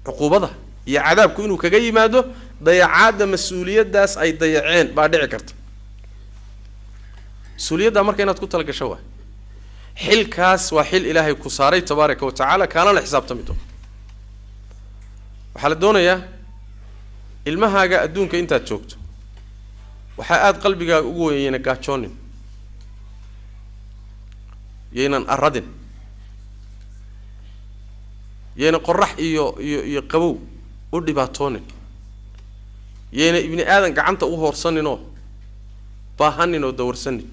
عقوبته يا عذاب كونه كجي ما ده ضيع عاد مسؤولية داس أي ضيعين بعد عكرت مسؤولية ده مركينا تكون تلقى شوه حل كاس وحل إلهي كساري تبارك وتعالى كان الحساب تميته وحال الدنيا يا المهاجة أدونك أنت تشوكت وحقات قلبك أقوى ينقاشونين ينن أردن ين قرح يقبو ودي باتونين ين ابن آدم قعنت أوهر سنينو باهنينو دور سني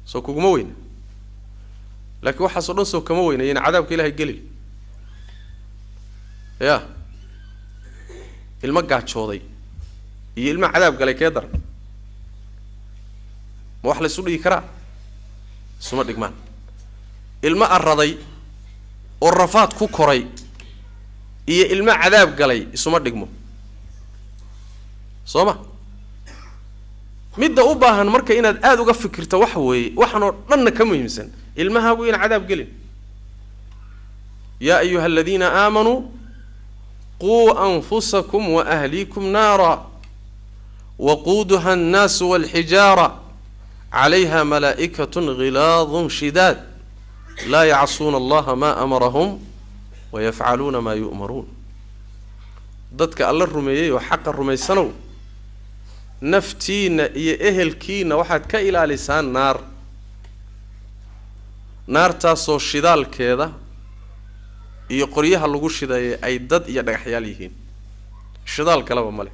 سو كوموين لكن واحد صدق سو كموين ين عذاب كله الجليل يا المقع شوضي يلمع عذاب قال كيدر ما واحد يسول يكره سمع دقمان الماء الرضي والرفات كوكري الماء عذاب قال سمع دقمو صوما مدة أوباهن مركا إن آد وقفكرت وحوي وحنا لنا كم يمسن المها وين عذاب قليل يا أيها الذين آمنوا قوا أنفسكم وأهليكم نارا وقودها الناس والحجارة عليها ملائكة غلاظ شداد لا يعصون الله ما أمرهم ويفعلون ما يؤمرون ضدك الله الرميي وحق الرمي سنو نفتينا يأهل كينا واحد كإلى لسان نار تاسو شدال كذا يقريها اللي قش ذا أي ضد يدق حياليهين شدال كلام ماله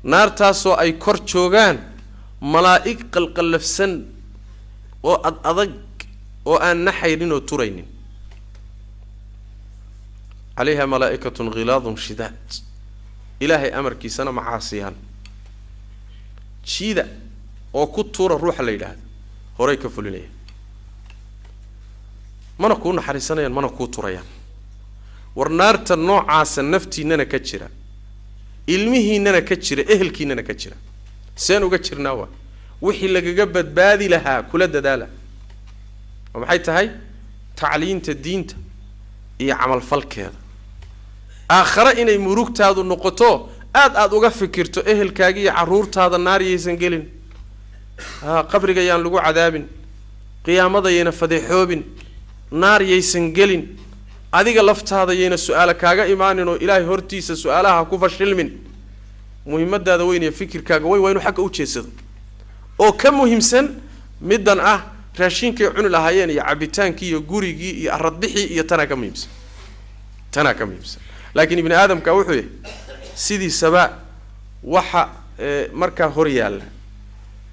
نار تاسو أي كرتشوغان ملائك قلقل في سن وأضج وأن نحيرين وترين عليها ملائكة غلاظ شداد إلهي أمر كيسانا معاصيان شيدا وكتور الروح الليلة هذا هوريك فلوليه ما نكون حريصانيا ما نكون تريان ورنار النوع عاس النفتي إننا كتشرا علمه إننا كتشرا إهلك إننا كتشرا سينو كتشر نوا وحي اللي جبت بادي لها كل دالة ومحيت هاي تعليم الدين إيه عمل فلك هذا آخر إن يمرك هذا النقطة أد وقفكرت إهل كاجي عرورت هذا النار يسنجلين قبر جيان لقوا عذاب قيامة ينفذ حوب نار يسنجلين هذه لفت هذا ين السؤال كاجا إيمان إنه إلهي هرتيس سؤالها كوفا شلمن مهمة هذا وين يفكر كاجا وين حق أوتشيسد أو كم مهم سن مدن راشين كيعون لهايين يا عبيتان كي يجوري يا ردحي يتناك ميمس تناك ميمس لكن ابن آدم كوحوي سيدي سباء وحا مركا هوريال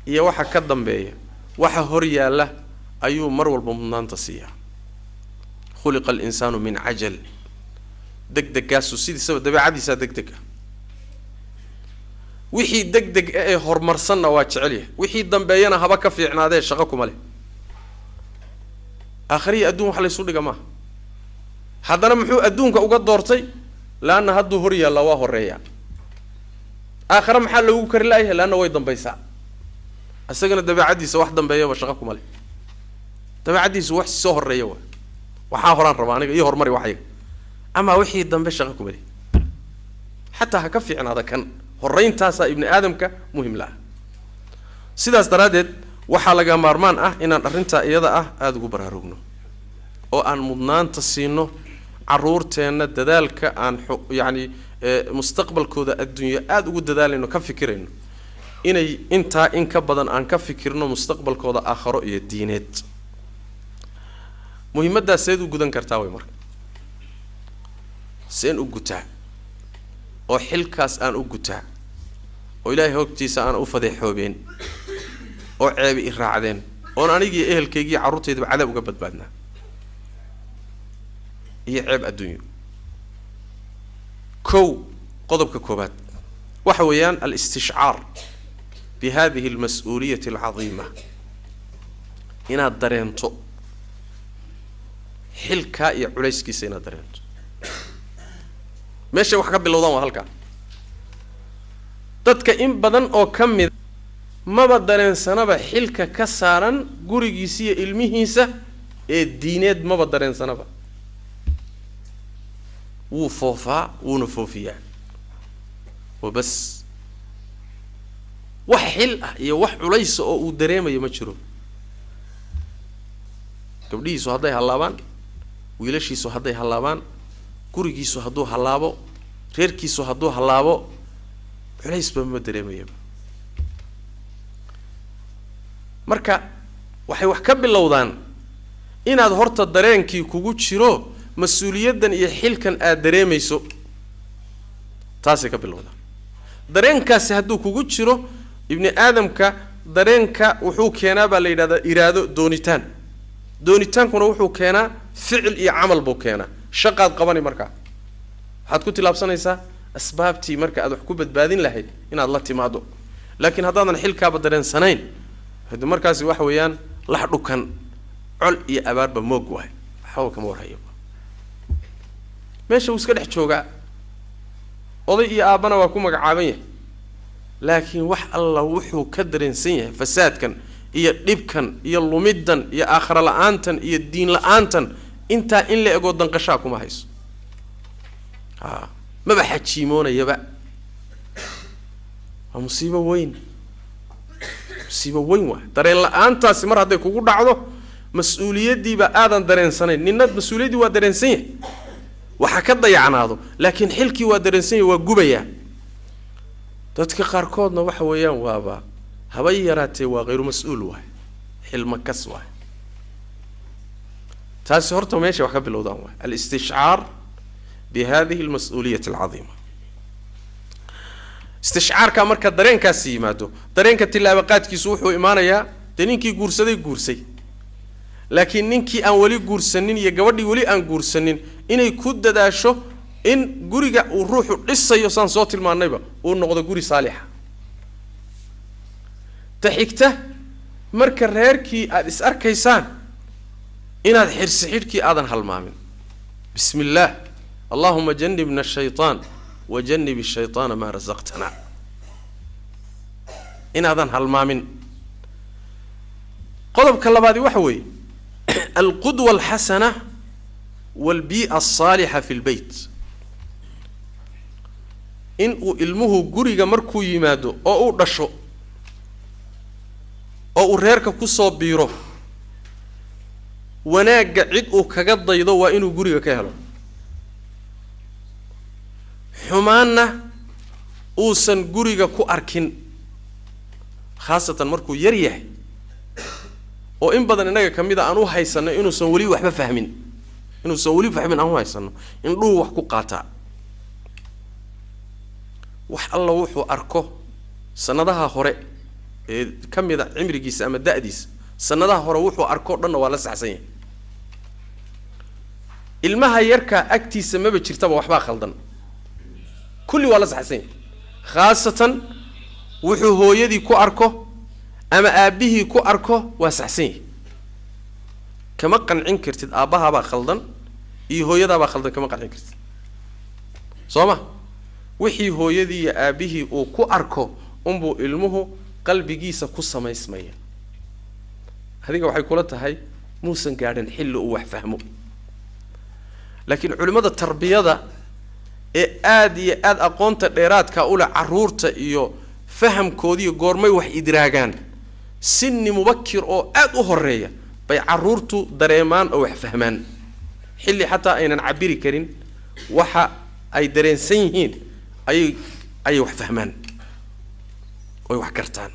يا وحا كدم بيه وحا هوريال أيو مرول بمنان تصيح خلق الإنسان من عجل دك دكاسو سيدي سباء دبي عادي سا دك دك وحي دك دك هرمرسنا واتشعليه وحي دم بينا هبكا في عناده شغاكم عليه آخرية أدون حلي سود جماعة هذا محو أدونك أوقات دورتي لأن هذا هوريا الله وهوريا آخر محل وكر لايه لأنه ويدم بيسع السجن ده بعدي سواح دم بيا وشغاكم عليه ده بعدي سواح سهر ريوا وحاهران رباني يهر مري وحي أما وحي دم بشغاكم عليه حتى هكفي عن هذا كان هرين تاسا ابن آدم كمهم له سيداس درادت waxaa laga maarmaan inaan arinta iyada aad ugu baraarugno oo aan mudnaanta siino caruurteena dadaalka aan yaani mustaqbalkooda adduunyo aad ugu dadaalino ka fikirayno inay inta in ka badan aan ka fikirno mustaqbalkooda aakhiro iyo diineed muhiimada seed u gudan kartaa way marka seen u gutaa oo xilkaas aan u gutaa oo ilaahay hogtiisa aan u fadeexoobeen oo ceeb i raacdeen oo anigii ehelkaygii caruurtayda cadaab uga badbaadna iyo ceeb adduunyo qodobka koobaad waxa weeyaan al-istishcaar بهذه المسؤولية العظيمة إن الدرينتو xilka iyo culayskiisa inaad dareento meesha wax ka bilowdaan waa halka dadka in badan oo ka mid maba dareensanaba xilka ka saaran gurigiisa iyo ilmihiisa ee diineed maba dareensanaba wuu foofaa wuuna foofiyaa وبس wax xil ah iyo wax culays oo uu dareemayo ma jiro gabdhiisu hadday halaabaan wiilashiisu hadday halaabaan gurigiisu hadduu halaabo reerkiisu hadduu halaabo culays ba ma dareemayo marka waxay wax ka bilowdaan inaad horta dareenkii kugu jiro mas'uuliyadan iyo xilkan aad dareemayso taasi ka bilowdaan dareenkaasi hadduu kugu jiro ibni aadamka dareenka wuxuu keenaa baa la yidhahdaa iraado doonitaankuna wuxuu keenaa ficil iyo camal buu keenaa shaqaad qabani markaa waxaad ku tilaabsanaysaa asbaabtii marka aad wax ku badbaadin lahayd inaad la timaado laakiin haddaadan xilkaaba dareensanayn hadda markaasi waxa weeyaan lax dhukan col iyo abaarba moog waay waxba kama warhayo meesha uu iska dhex joogaa oday iyo aabana waa ku magacaaban yahay laakiin wax alla wuxuu ka dareensan yahay fasaadkan iyo dhibkan iyo lumiddan iyo aakhira la'aantan iyo diin la'aantan intaa in la ego danqashaa kuma hayso maba xajiimoonayaba waa musiibo weyn waay dareen la'aantaasi mar hadday kugu dhacdo mas-uuliyaddiiba aadan dareensanayn ninna mas-uuliyaddii waa dareensan yahay waxa ka dayacnaado laakiin xilkii waa dareensan yahay waa gubayaa dadka qaarkoodna waxa weeyaan waaba habay yaraatee waa غير مسؤول waay xilma kas waay taasi horta meesha wax ka bilowdaan waay al-istishcaar بهذه المسؤولية العظيمة استشعارka marka dareenkaas yimaado dareenka tilaabaqaadkiisu wuxuu imaanayaa daninkii guursaday laakiin ninkii aan wali guursanin iyo gabadhii wali aan guursanin inay ku dadaasho in guriga uu ruuxu dhisayo san soo tilmaanayba uu noqdo guri saalix taxigta marka reerkii aad is arkaysaan inaad xirkii aadan halmaamin bismillaah اللهم جنبنا الشيطان وجنب الشيطان ما رزقتنا إن هذا هالمامن قلب كلابادي وحوي القدوة الحسنة والبيئة الصالحة في البيت إن علمه جريج مركو يمادو أو رشو أو ريرك كوسو بيرو وناج عد أو كجد يضو وإنه جريج كهلا xumaanna uusan guriga ku arkin khaasatan markuu yar yahay oo in badan inaga kamid ah aan u haysano inuusan wali waxba fahmin aan u haysano indhuhu wax ku qaataa wax alla wuxuu arko sanadaha hore ee kamid ah cimrigiisa ama da'diisa sanadaha hore wuxuu arko dhanna waa la saxsan yahay ilmaha yarka agtiisa maba jirtaba waxba khaldan كل ولا صحسين خاصة وحو يدي كو أركو أما أبيه كو أركو واسحسين كما قن عنكرت أباها با خلدن هو يدا با خلدن كما قن عنكرت صوما وحي هو يدي أبيه أو كو أركو أمبو علمه قلبي جيسا قصة ما يسميه هذيك وحي كولتها هاي موسى قاعدين حلو وحفهمه لكن علماء التربية ده aad iyo aad aqoonta dheeraadka u la caruurta iyo fahamkoodii goormay wax idraagaan sinni mubakir oo aad u horeeya bay caruurtu dareemaan oo wax fahmaan xilli xataa aynan cabiri karin waxa ay dareensan yihiin ay wax fahmaan oo wax kartaan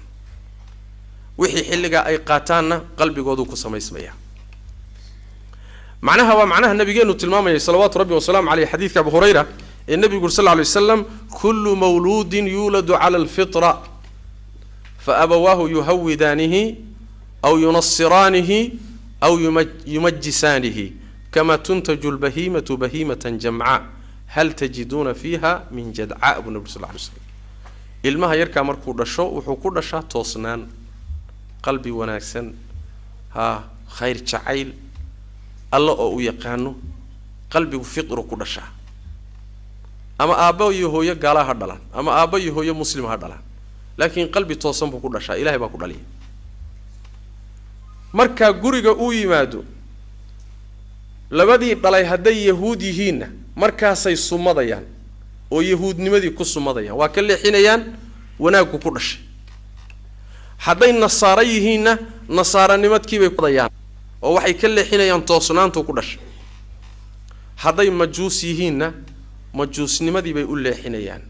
wixii xilliga ay qaataanna qalbigoodu ku samaysmaya معناها النبي تلمامه صلوات ربي وسلام عليه حديث أبو هريرة النبي يقول صلى الله عليه وسلم كل مولود يولد على الفطرة فأبواه يهودانه أو ينصرانه أو يمجسانه كما تنتج البهيمة بهيمة جمعاء هل تجدون فيها من جدعاء ابن النبي صلى الله عليه وسلم المها يركا مركو دشو وحكو دشا توسنان قلبي وناكسن ها خير جعيل الله أو يقانو قلبي فطر كل شيء أما أبا يهوي قالها هدلان أما أبا يهوي مسلم هدلان لكن قلبي توصم بكل شيء إلهي بكل عليه مركا جوريجا أوي مادو لبدي طلع هدي يهوديين مركا سي الصمديان أو يهود نمدي كل صمديان وكل حينيان وناكو كل شيء هدي النصاريين نصارى نمد كي بيقضيان أو وحي كل حينيان توصنان تو كل شيء هدي مجوسيين مجوس نمدي بيقول لي حينيان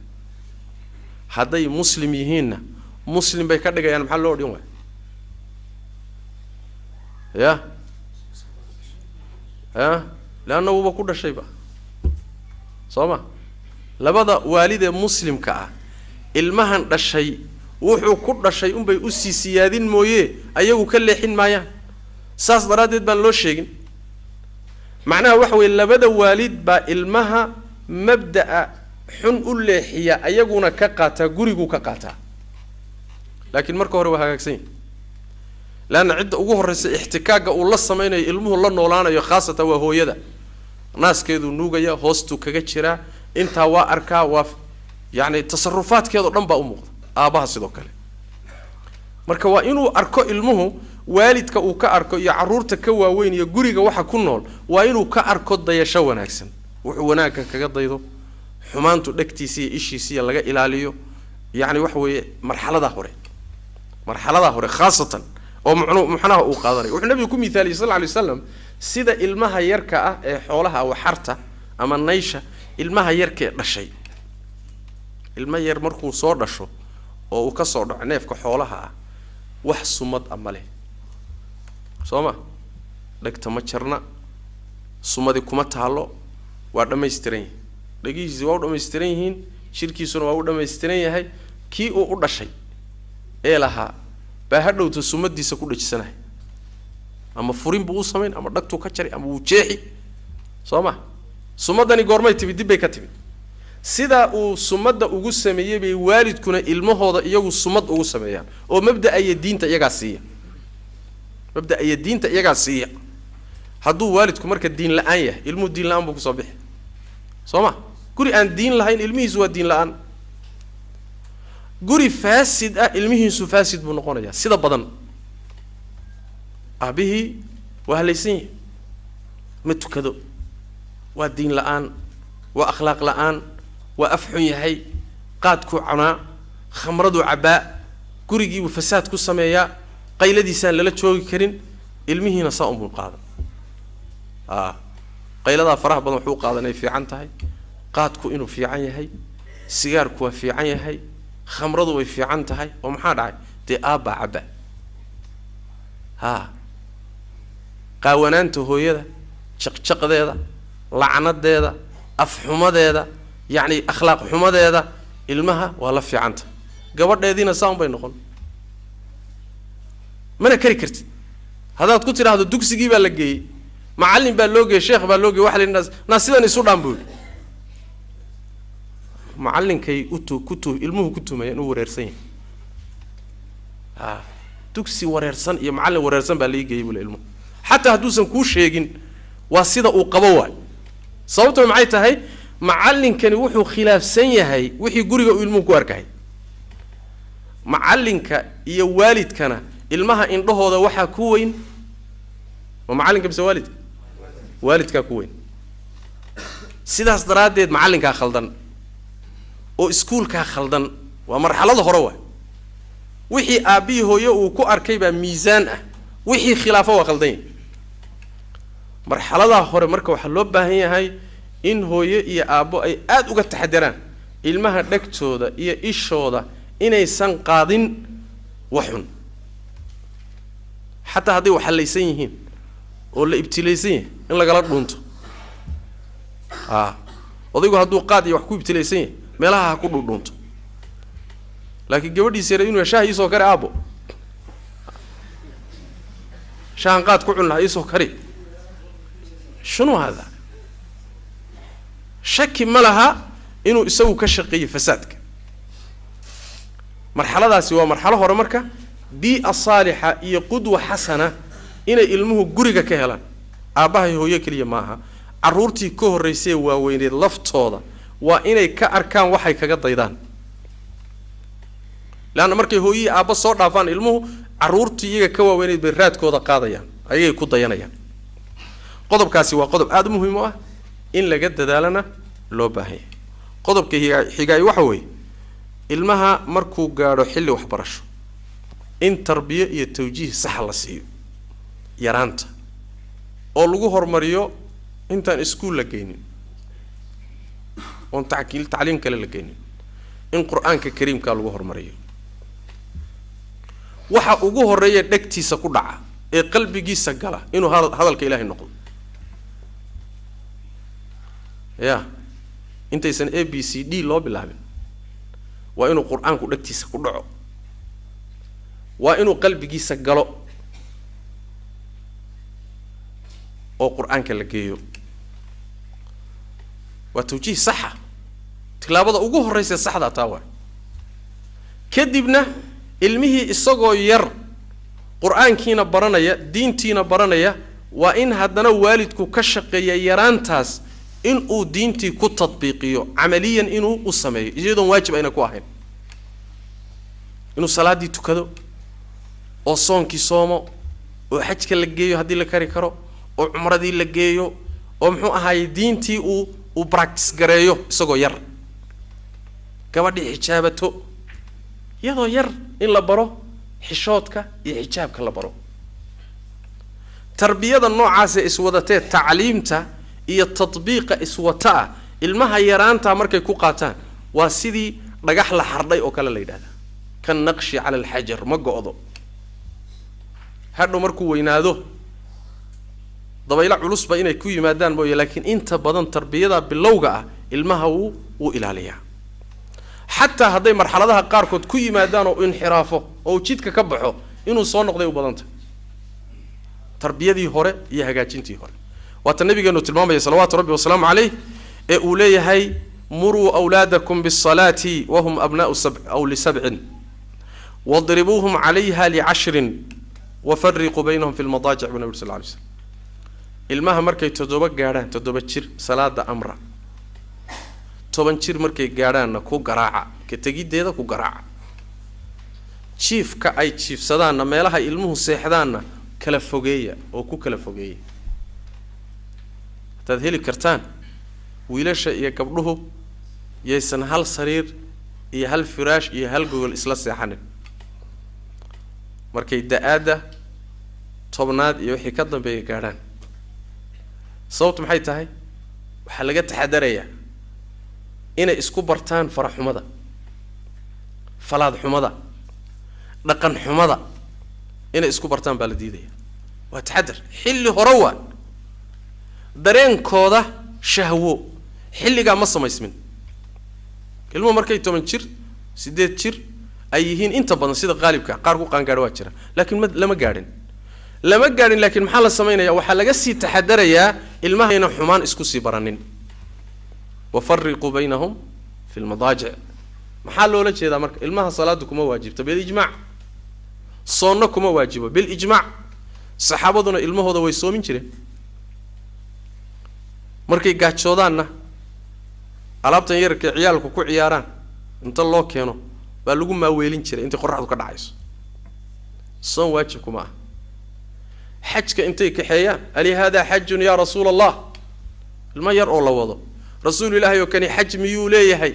هدي مسلميين مسلم بيكدغ يعني محل لو ديون يا لانه هو كل شيء بقى صوما لبدا والد مسلم كا المهن دشي وحو كل شيء بي اسي سيادين مويه ايغو كلخين مايا ساس درادد بان لو شيغين معناها وحوي لبدا والد با المها مبدا حن الليحية أيقونا كقاتا قريقو كقاتا لكن مركو هو هاكسين لأن عد أقوه الرئيس احتكاق والله السمين ilmuhu الله نولانا خاصة وهو يدا ناس كيدو نوغيا هوستو كجتشرا انتا واركا يعني تصرفات كيدو دنبا أمو آباها سيدو كالي مركو إنو أركو ilmuhu والدك أو كأركو يعرورتك كواوين يقريقا وحا كنول وإنو كأركو دايشا وناكسن وحواناكا كقضيدو xumaantu dhagtiisa ishiisa laga ilaaliyo yaani wax weeye marxalada hore khaasatan oo muxnaha uu qaadanay wuxuu nabiga ku miithaaliyay sallallahu alayhi wasallam sida ilmaha yarka ah ee xoolaha waxarta ama naysha ilmaha yarka ee dhashay ilma yar markuu soo dhasho oo uu ka soo dhaco neefka xoolaha ah wax sumad ama leh sooma dhagta ma jarna sumadi kuma taalo waa dhameystiran dhagihiisa waa u dhameystiran yihiin shirkiisuna waa u dhameystiran yahay kii uu u dhashay ee lahaa baa hadhowta sumadiisa ku dhajisanay ama furin buu sameyn ama dhagtu ka jari ama uu jeexi sooma sumadani goormay tibid dib bay ka tibid sida uu sumada ugu sameeyay bay waalidkuna ilmahooda iyagu sumad ugu sameeyaan oo mabda ay diinta iyaga siiya hadduu waalidku marka diin la'aan yahay ilmuhu diin la'aan buu ku soo bixi sooma guri aan diin lahayn ilmihiisu waa diin la'aan guri faasid ah ilmihiisu faasid buu noqonayaa sida badan abihi waa halaysan ma tukado waa diin la'aan waa akhlaaq la'aan waa afxun yahay qaadku cunaa khamradu cabaa gurigiibu fasaad ku sameeyaa qayladiisaan lala joogi karin ilmihiina saa umul qaada qaylada faraha badan wuxuu qaadanay fiican tahay qaadku inuu fiican yahay sigaarku waa fiican yahay khamradu way fiican tahay oo maxaa dhacay dee aabba cabba qaawanaanta hooyada jaqjaqdeeda lacnadeeda afxumadeeda yani akhlaaq xumadeeda ilmaha waa la fiican tahay gabadheediina saan bay noqon mana kari kartid hadaad ku tiraahdo dugsigii baa la geeyay معلم باللوجي شيخ باللوجي واحد الناس ناس سيدا نسودان بول معلم كي كتو علمه كتو ما ينو وريرسين تكسي وريرسن يا معلم وريرسن باللي يجي يقول علمه حتى هدوسن كوش يجين واسيدا وقبوا صوته معي تهي معلم كان يوحو خلاف سنة هاي وحي يقولي علمه كواركاي معلم ك يا والد كان علمها إن له هذا وحى كوين ومعلم كبس والد كوين سيداس دراديد معلم كا خلدان او اسكول كا خلدان ومرحله هروه وحي ابي هويه او كو اركاي با ميزان وحي خلافه وخلدين مرحله هore marka waxa loo baahan yahay in hooyo iyo aabo ay aad uga taxadiraan ilmaha dhagtooda iyo ishooda inaysan qaadin waxun hatta hadii waxa laysan yihiin oo la ibtilaysan in laga dhunto odaygu hadduu qaad iyo wax ku ibtilaysan meelaha ku dhunto laakiin gabadhiisa inuu shaahi soo kare aabo شان قاد كعلنا إيسو كري شنو هذا؟ شك ملها إنه يسوي كشقي فسادك مرحلة ذا سوى مرحلة هرمركة بيئة صالحة هي قدوة حسنة إن علمه جريجة كهلا aabahay hooyo kaliya maaha caruurtii ka horeysay waaweyneed laftooda waa inay ka arkaan waxay kaga daydaan laana markay hooyii aaba soo dhaafaan ilmuhu caruurtii iyaga ka waaweyneed bay raadkooda qaadayaan ayay ku dayanayaan qodobkaasi waa qodob aad muhiim u ah in laga dadaalana loo baahan yahay qodobka xigaay waxa weeye ilmaha markuu gaadho xilli waxbarasho in tarbiya iyo tawjiih sax la siiyo yaraanta oo lagu hormariyo intaan iskuul la geynin oo tacliin kale la geynin in quraanka kariimka lagu hormariyo waxa ugu horeeya dhagtiisa ku dhaca ee qalbigiisa gala inuu hadalka Ilaahay noqdo ya intaysan ABCD loo bilaabin waa inuu quraanku dhagtiisa ku dhaco waa inuu qalbigiisa galo oo quraanka la geeyo waa tawjiih sax tilaabada ugu horeysa saxda taa waa kadibna ilmihii isagoo yar quraankiina baranaya diintiina baranaya waa in haddana waalidku ka shaqeeyo yaraantaas in uu diintii ku tatbiiqiyo amaliyan inuu u sameeyo iyadoo waajib ayna ku ahayn inuu salaadii tukado oo soonkii soomo oo xajka la geeyo hadii la kari karo oo umradii la geeyo oo muxuu ahaay diintii uu practice gareeyo isagoo yar gabadhii xijaabato iyadoo yar in la baro xishoodka iyo xijaabka la baro tarbiyada noocaas ee iswadatee tacliimta iyo tatbiiqa iswata ilmaha yaraanta markay ku qaataan waa sidii dhagax la xardhay oo kale la yiraahdo kan naqshi ala alhajar ma go'do hadhow markuu weynaado dabayla culus ba inay ku yimaadaan mooyee laakiin inta badan tarbiyada bilowga ah ilmaha uu ilaaliyaa حتى هذي مرحلة قاركود كوي ما دانو انحرافه أو جدك كبحه إنه صانق ذي وبدنته تربية ذي هورة يهجاتينتي هورة والنبي قال نتلمام صلوات ربي والسلام عليه أولي هاي مروا أولادكم بالصلاة وهم أبناء سبع أو لسبع واضربوهم عليها ل10 وفرقوا بينهم في المضاجع والنبي صلى الله عليه وسلم المها مركي تدوبك جاران تدوبتشير صلاة أمره toban jir markay gaaraan ku garaaca ka tagideeda ku garaaca chiefka ay chiefsadaan meelaha ilmuhu seexdaan kala fogeeya oo ku kala fogeeya tad heli kartaan wiilasha iyo gabdhuhu yeesan hal sariir iyo hal firaash iyo hal gogol isla seexanin markay daada tobnaad iyo wixii ka dambeeyay gaaraan sababtu maxay tahay waxa laga taxadarayaa inay isku bartaan faraxumada falaad xumada dhaqan xumada inay isku bartaan baa la diidaya waa taxadar xilli hore waa dareenkooda shahwo xilliga ma samaysmin ilmo markay 10 jir 8 jir ay yihiin inta badan sida qaalibka qaar ku qaan gaar waa jira laakiin lama gaadhin laakiin maxaa la sameeynaya waxa laga sii taxadarayaa ilmaha inay xumaan isku sii baranin وفرقوا بينهم في المضاجع محل ولا شيء ذا مرك المها صلاتكم واجب بالإجماع صونكم واجب بالإجماع صحابتنا المها هذا ويسومين شيء مركي قاعد شودانا علابتن يرك عيالك كو عياران انت الله كانوا باللغو ما ويلين شيء انت قرعتو كدعيس صون واجبكم حجك انت كحيان ألي هذا حج يا رسول الله الما يرؤوا الله وضع رسول الله يكني حج ميوليه هي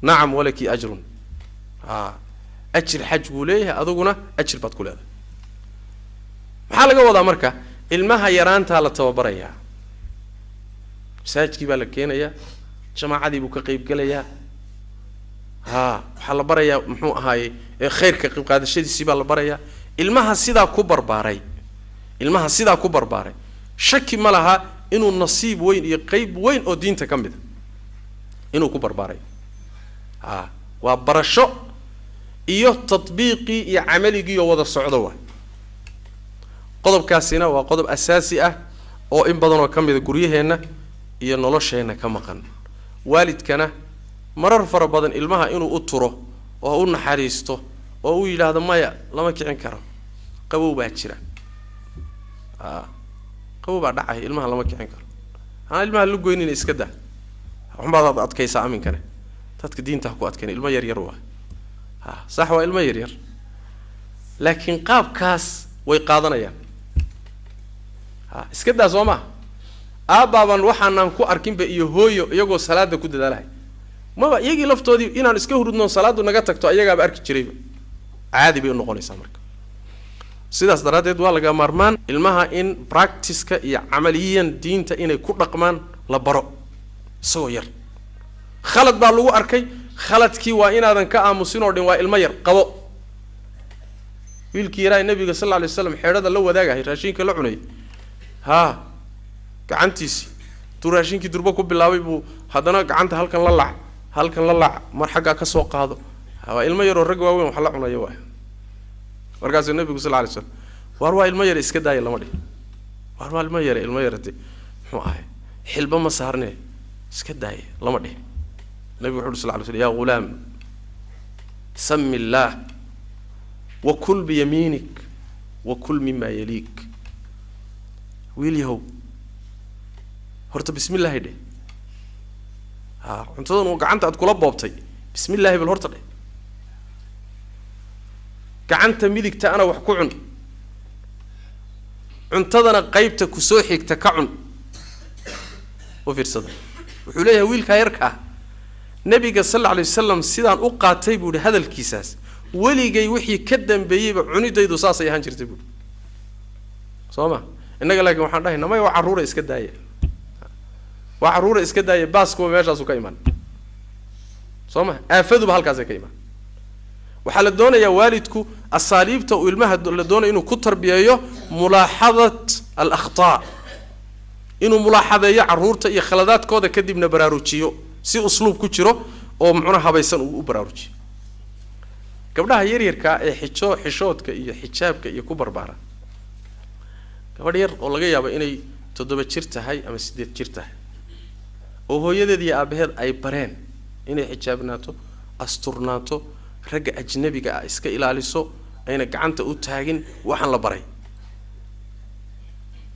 نعم ولك أجر أجر حج وليه أذوقنا أجر بتقول هذا محل جوضا مركا المها يران تالا توبريا ساج كي بالك يا جماعة دي بوك قيب قليا محل بريا محو هاي خير كقيب هذا الشيء سيبال بريا المها سيدا كبر باري المها سيدا كبر باري شك ملها إنه النصيب وين يقيب وين أو دين تكمل إنه كبر باري وبرشة إيه تطبيقي عملي جي وضع الصعدوة قضب كاسينا وقضب أساسي أو إن بدنا كمل جريه هنا إيه نلاش هنا كمقن والد كنا مرر فر بدن المها إنه أطره وهو نحريسته وهو إلى هذا ما لما كان كرم قبوا باتشرا qabow baa dhacay ilmaha lama kicin karo ha ilmaha lu goynin iska daa waxbaad adkaysa aminkana dadka diinta ku adkeen ilmo yar yar waa ha sax waa ilmo yar yar laakiin qaabkaas way qaadanayaan ha iska daa Soomaa aababan waxaan ku arkinba iyo hooyo iyagoo salaada ku dadaalahay maba iyagii laftoodii inaan iska hurudno salaadu naga tagto ayagaaba arki jirayba caadi bay u noqonaysaa marka sidaas daraadeed waa laga maarmaan ilmaha in practice-ka iyo amaliyan diinta inay ku dhaqmaan la baro soo yar khalad baa lagu arkay khaladkii waa inaadan ka aamusin oo dhin waa ilmo yar qabo wiilkii yaraa nabiga sallallahu alayhi wasallam xeerada la wadaagahay raashinka la cunay ha gacantiisi raashinkii durba ku bilaabay buu hadana gacanta halkan la laac mar xagga ka soo qaado waa ilmo yar oo rag waaweyn wax la cunayo waa markaas nabiga sallallahu alayhi wasallam waa ilmo yar iska daayay lama dhig waa ilmo yar muxuu ahay xilba ma saarnee iska daayay lama dhig nabiga sallallahu alayhi wasallam ya gulaam sammi allah wa kul bi yaminik wa kul mimma yalik wiilyahow horta bismillah de ha cuntadan oo gacanta aad kula boobtay bismillah bal horta de gacanta midigta ana wax ku cun cuntadana qaybta ku soo xigta ka cun oo fiirsada wuxuu leeyahay wiilka yarka nabiga sallallahu alayhi wasallam sidaan u qaatay buu hadalkiisaas waligay wixii ka dambeeyay cunidaydu saasay ahaan jirtay buu Sooma inaga laakiin waxaan dhahay namay waa caruur iska daayay waa caruur iska daayay baasko meeshaas u ka iman Sooma aafadu halkaas ay ka iman waxa la doonayaa waalidku asaaliibta uu ilmaha la doonayo inuu ku tarbiyeeyo mulaahadat al-akhtaa inuu mulaahadeeyo caruurta iyo khaladaadkooda kadibna baraarujiyo si usluub ku jiro oo macna habaysan u baraarujiyo gabdhaha yar yarka ee xishoodka iyo xijaabka iyo ku barbaara gabadh yar oo laga yaabo inay 7 jir tahay ama 8 jir tahay oo hooyadeed iyo aabaheed ay bareen inay xijaabnaato asturnaato ragga ajnabiga ah iska ilaaliso ayna gacanta u taagin waxaan la baray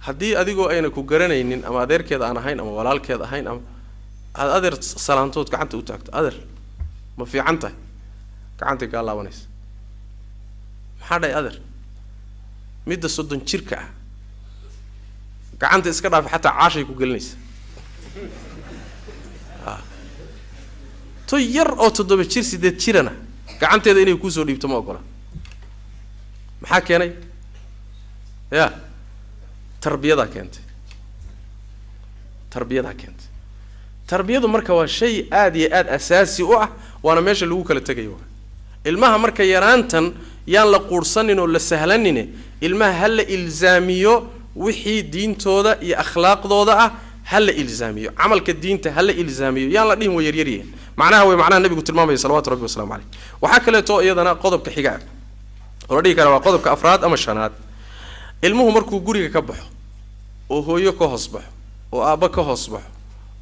hadii adigoo ayna ku garanaynin ama adeerkeed aan ahayn ama walaalkeed ahayn ama adeer salaantood gacanta u taagto adeer ma fiican tahay gacanta ka laabanaysa maxaa dhay adeer midda 30 jirka ah gacanta iska dhaaf xataa caashay ku gelinaysa to yar oo 7 jir 8 jirana gacanteeda inay ku soo dhiibto ma ogola maxaa keenay ya tarbiyada keentay tarbiyadu marka waa shay aad iyo aad asaasi u ah waana meesha lagu kala tagayo ilmaha marka yaraantan yaan la quursanin oo la sahlanine ilmaha hal la ilzaamiyo wixii diintooda iyo akhlaaqdooda ah hal la ilzaamiyo amalka diinta hal la ilzaamiyo yaan la dhihin way yar yariyeen macnaha way macnaha nabigu tilmaamay salawaatu rabbi wasalaamu alayhi waxa kale too iyadana qodobka xiga oo dhigi kara waa qodobka afraad ama shanaad ilmuhu markuu guriga ka baxo oo hooyo ka hoos baxo oo aaba ka hoos baxo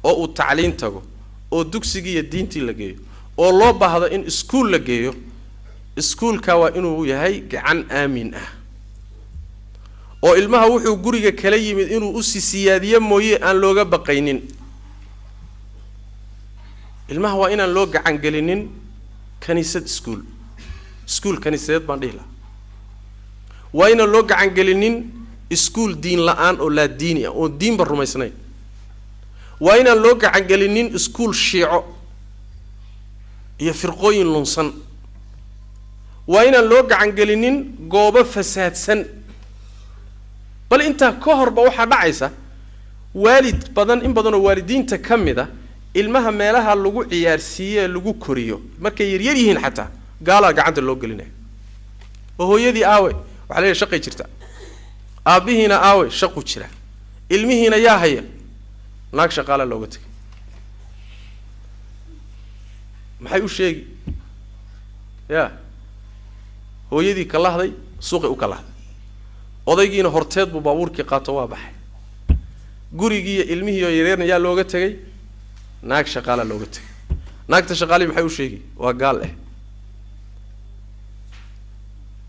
oo uu tacliin tago oo dugsiga iyo diintii la geeyo oo loo baahdo in iskuul la geeyo iskuulka waa inuu yahay gacan aamin ah oo ilmaha wuxuu guriga kala yimid inuu u siyaadiyo mooyee aan looga baqaynin ilmaha waa inaan loo gacan gelinin kaniisad iskuul kaniisadeed baan dhihi lahaa waa inaan loo gacan gelinin iskuul diin la'aan oo laa diini ah oo diinba rumaysnayn waa inaan loo gacan gelinin iskuul shiico iyo firqooyin lunsan waa inaan loo gacan gelinin goobo fasaadsan bal inta ka horba waxa dhacaysa waalid badan in badan oo waalidiinta kamida ilmaha meelaha lagu ciyaarsiiyay lagu koriyo markay yar yar yihiin xataa gaala gacanta loo gelinayo oo hooyadii aawe waxa la shaqay jirta aabihiina aawe shaqo jira ilmihiina yaa haya naag shaqaale looga tagay maxay u sheegi ya hooyadii ka lahday suuqi u ka lahday odaygiina horteed buu baabuurkii qaato waa baxay gurigii ilmihii yareerna yaa looga tagay naag shaqaale looga tagay naagta shaqaale maxay u sheegi waa gaal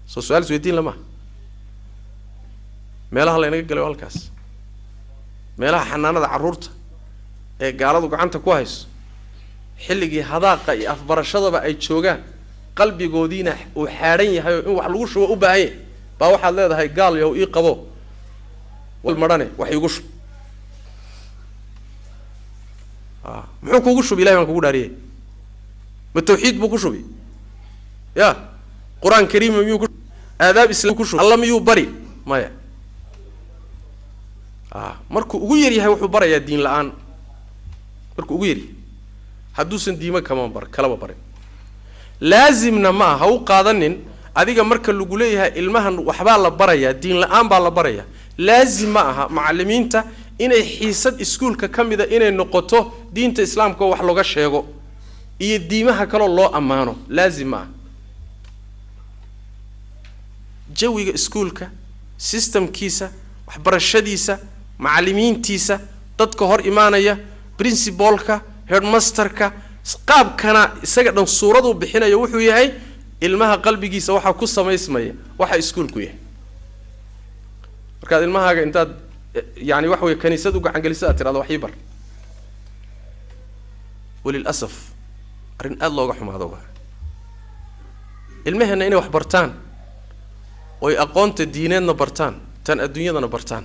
soo su'aal isweydiin lama meelaha la inaga galay halkaas meelaha xanaanada carruurta ee gaaladu gacanta ku hayso xilligii hadaaqa iyo afbarashadaba ay joogaan qalbigoodiina uu xaaran yahay oo in wax lagu shubo u baahan yahay baa waxaad leedahay gaal yow ii qabo wal marane wax igu shub muxuu kugu shubi ilaahay baan kugu dhaariyay ma tawxiid buu ku shubi ya quraan kariim miyuu ku aadaab islaam ku shubi allah miyuu bari maya markuu ugu yar yahay wuxuu barayaa diin la'aan markuu ugu yar yahay hadduusan diimo kalaba barin laazimna ma aha u qaadanin adiga marka lagu leeyahay ilmahan waxbaa la barayaa diin la'aan baa la barayaa laazim ma aha macallimiinta inay xiisad iskuulka ka mida inay noqoto diinta islaamka oo wax looga sheego iyo diimaha kale loo amaano laazim ma aha jawiga iskuulka systemkiisa waxbarashadiisa macallimiintiisa dadka hor imaanaya principalka headmasterka qaabkana isaga dhan suuradu bixinayo wuxuu yahay ilmaha qalbigiisa waxa ku samaysmaya waxa iskuulku yahay marka ilmahaaga intaad yani wax way kaniisadu gacan galisada tirada wax bar walil asaf arin aad looga xumaado waa ilmaheena inay wax bartaan oo ay aqoonta diineedna bartaan tan adduunyadana bartaan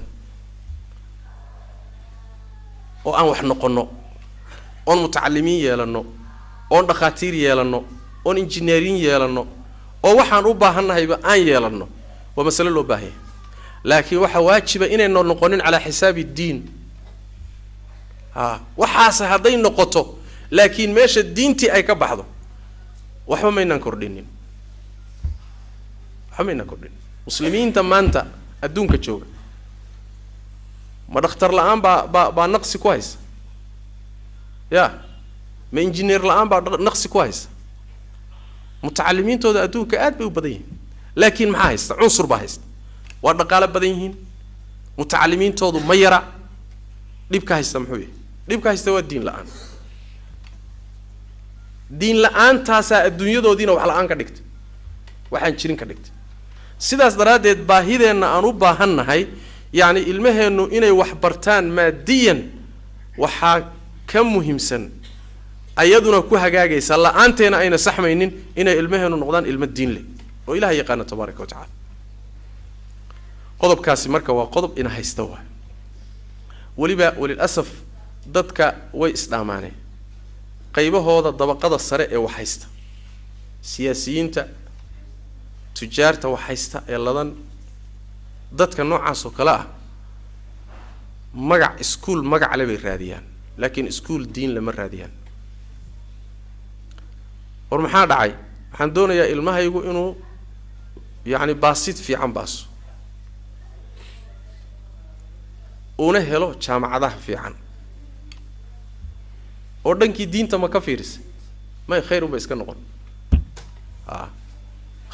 oo aan wax noqono oon mutacallimiin yeelano oon dhakhaatiir yeelano oon engineering yeelano oo waxaan u baahannahayba aan yeelano waa mas'alo loo baahan yahay laakiin waxa waajiba inaynu noqonin ala xisaabi diin waxaas haday noqoto laakiin meesha diintii ay ka baxdo waxba ma inaan kordhinin muslimiinta maanta adduunka jooga ma dhakhtar la'aan baa naqsi ku haysa ya ma engineer la'aan baa naqsi ku haysa mutacallimiintooda adduunka aad bay u badan yihiin laakiin maxaa haysta cunsur baa haysta waa dhaqaale badan yihiin mutacallimiintoodu ma yara dhibka haysta muxuu yahay dhibka haysta waa diin la'aantaasaa adduunyadoodiina wax la'aan ka dhigtay waxaan jirin ka dhigtay sidaas daraaddeed baahideenna aan u baahannahay yani ilmaheennu inay wax bartaan maadiyan waxaa ka muhiimsan ayaduna ku hagaagaysa la'aanteena ayna saxmaynin inay ilmaheennu noqdaan ilmo diin leh oo ilaahay yaqaana tabaaraka wa tacaala qodobkaasi marka waa qodob ina haysta waa waliba walil asaf dadka way isdhaamaaneen qaybahooda dabaqada sare ee wax haysta siyaasiyiinta tujaarta wax haysta ee ladan dadka noocaas oo kale ah magac iskuul magac leh bay raadiyaan laakiin iskuul diin lama raadiyaan war maxaa dhacay waxaan doonayaa ilmahaygu inuu yani baasid fiican baaso una helo jaamacadaha fiican oo dhankii diinta ma ka fiirisay may khayr bay iska noqon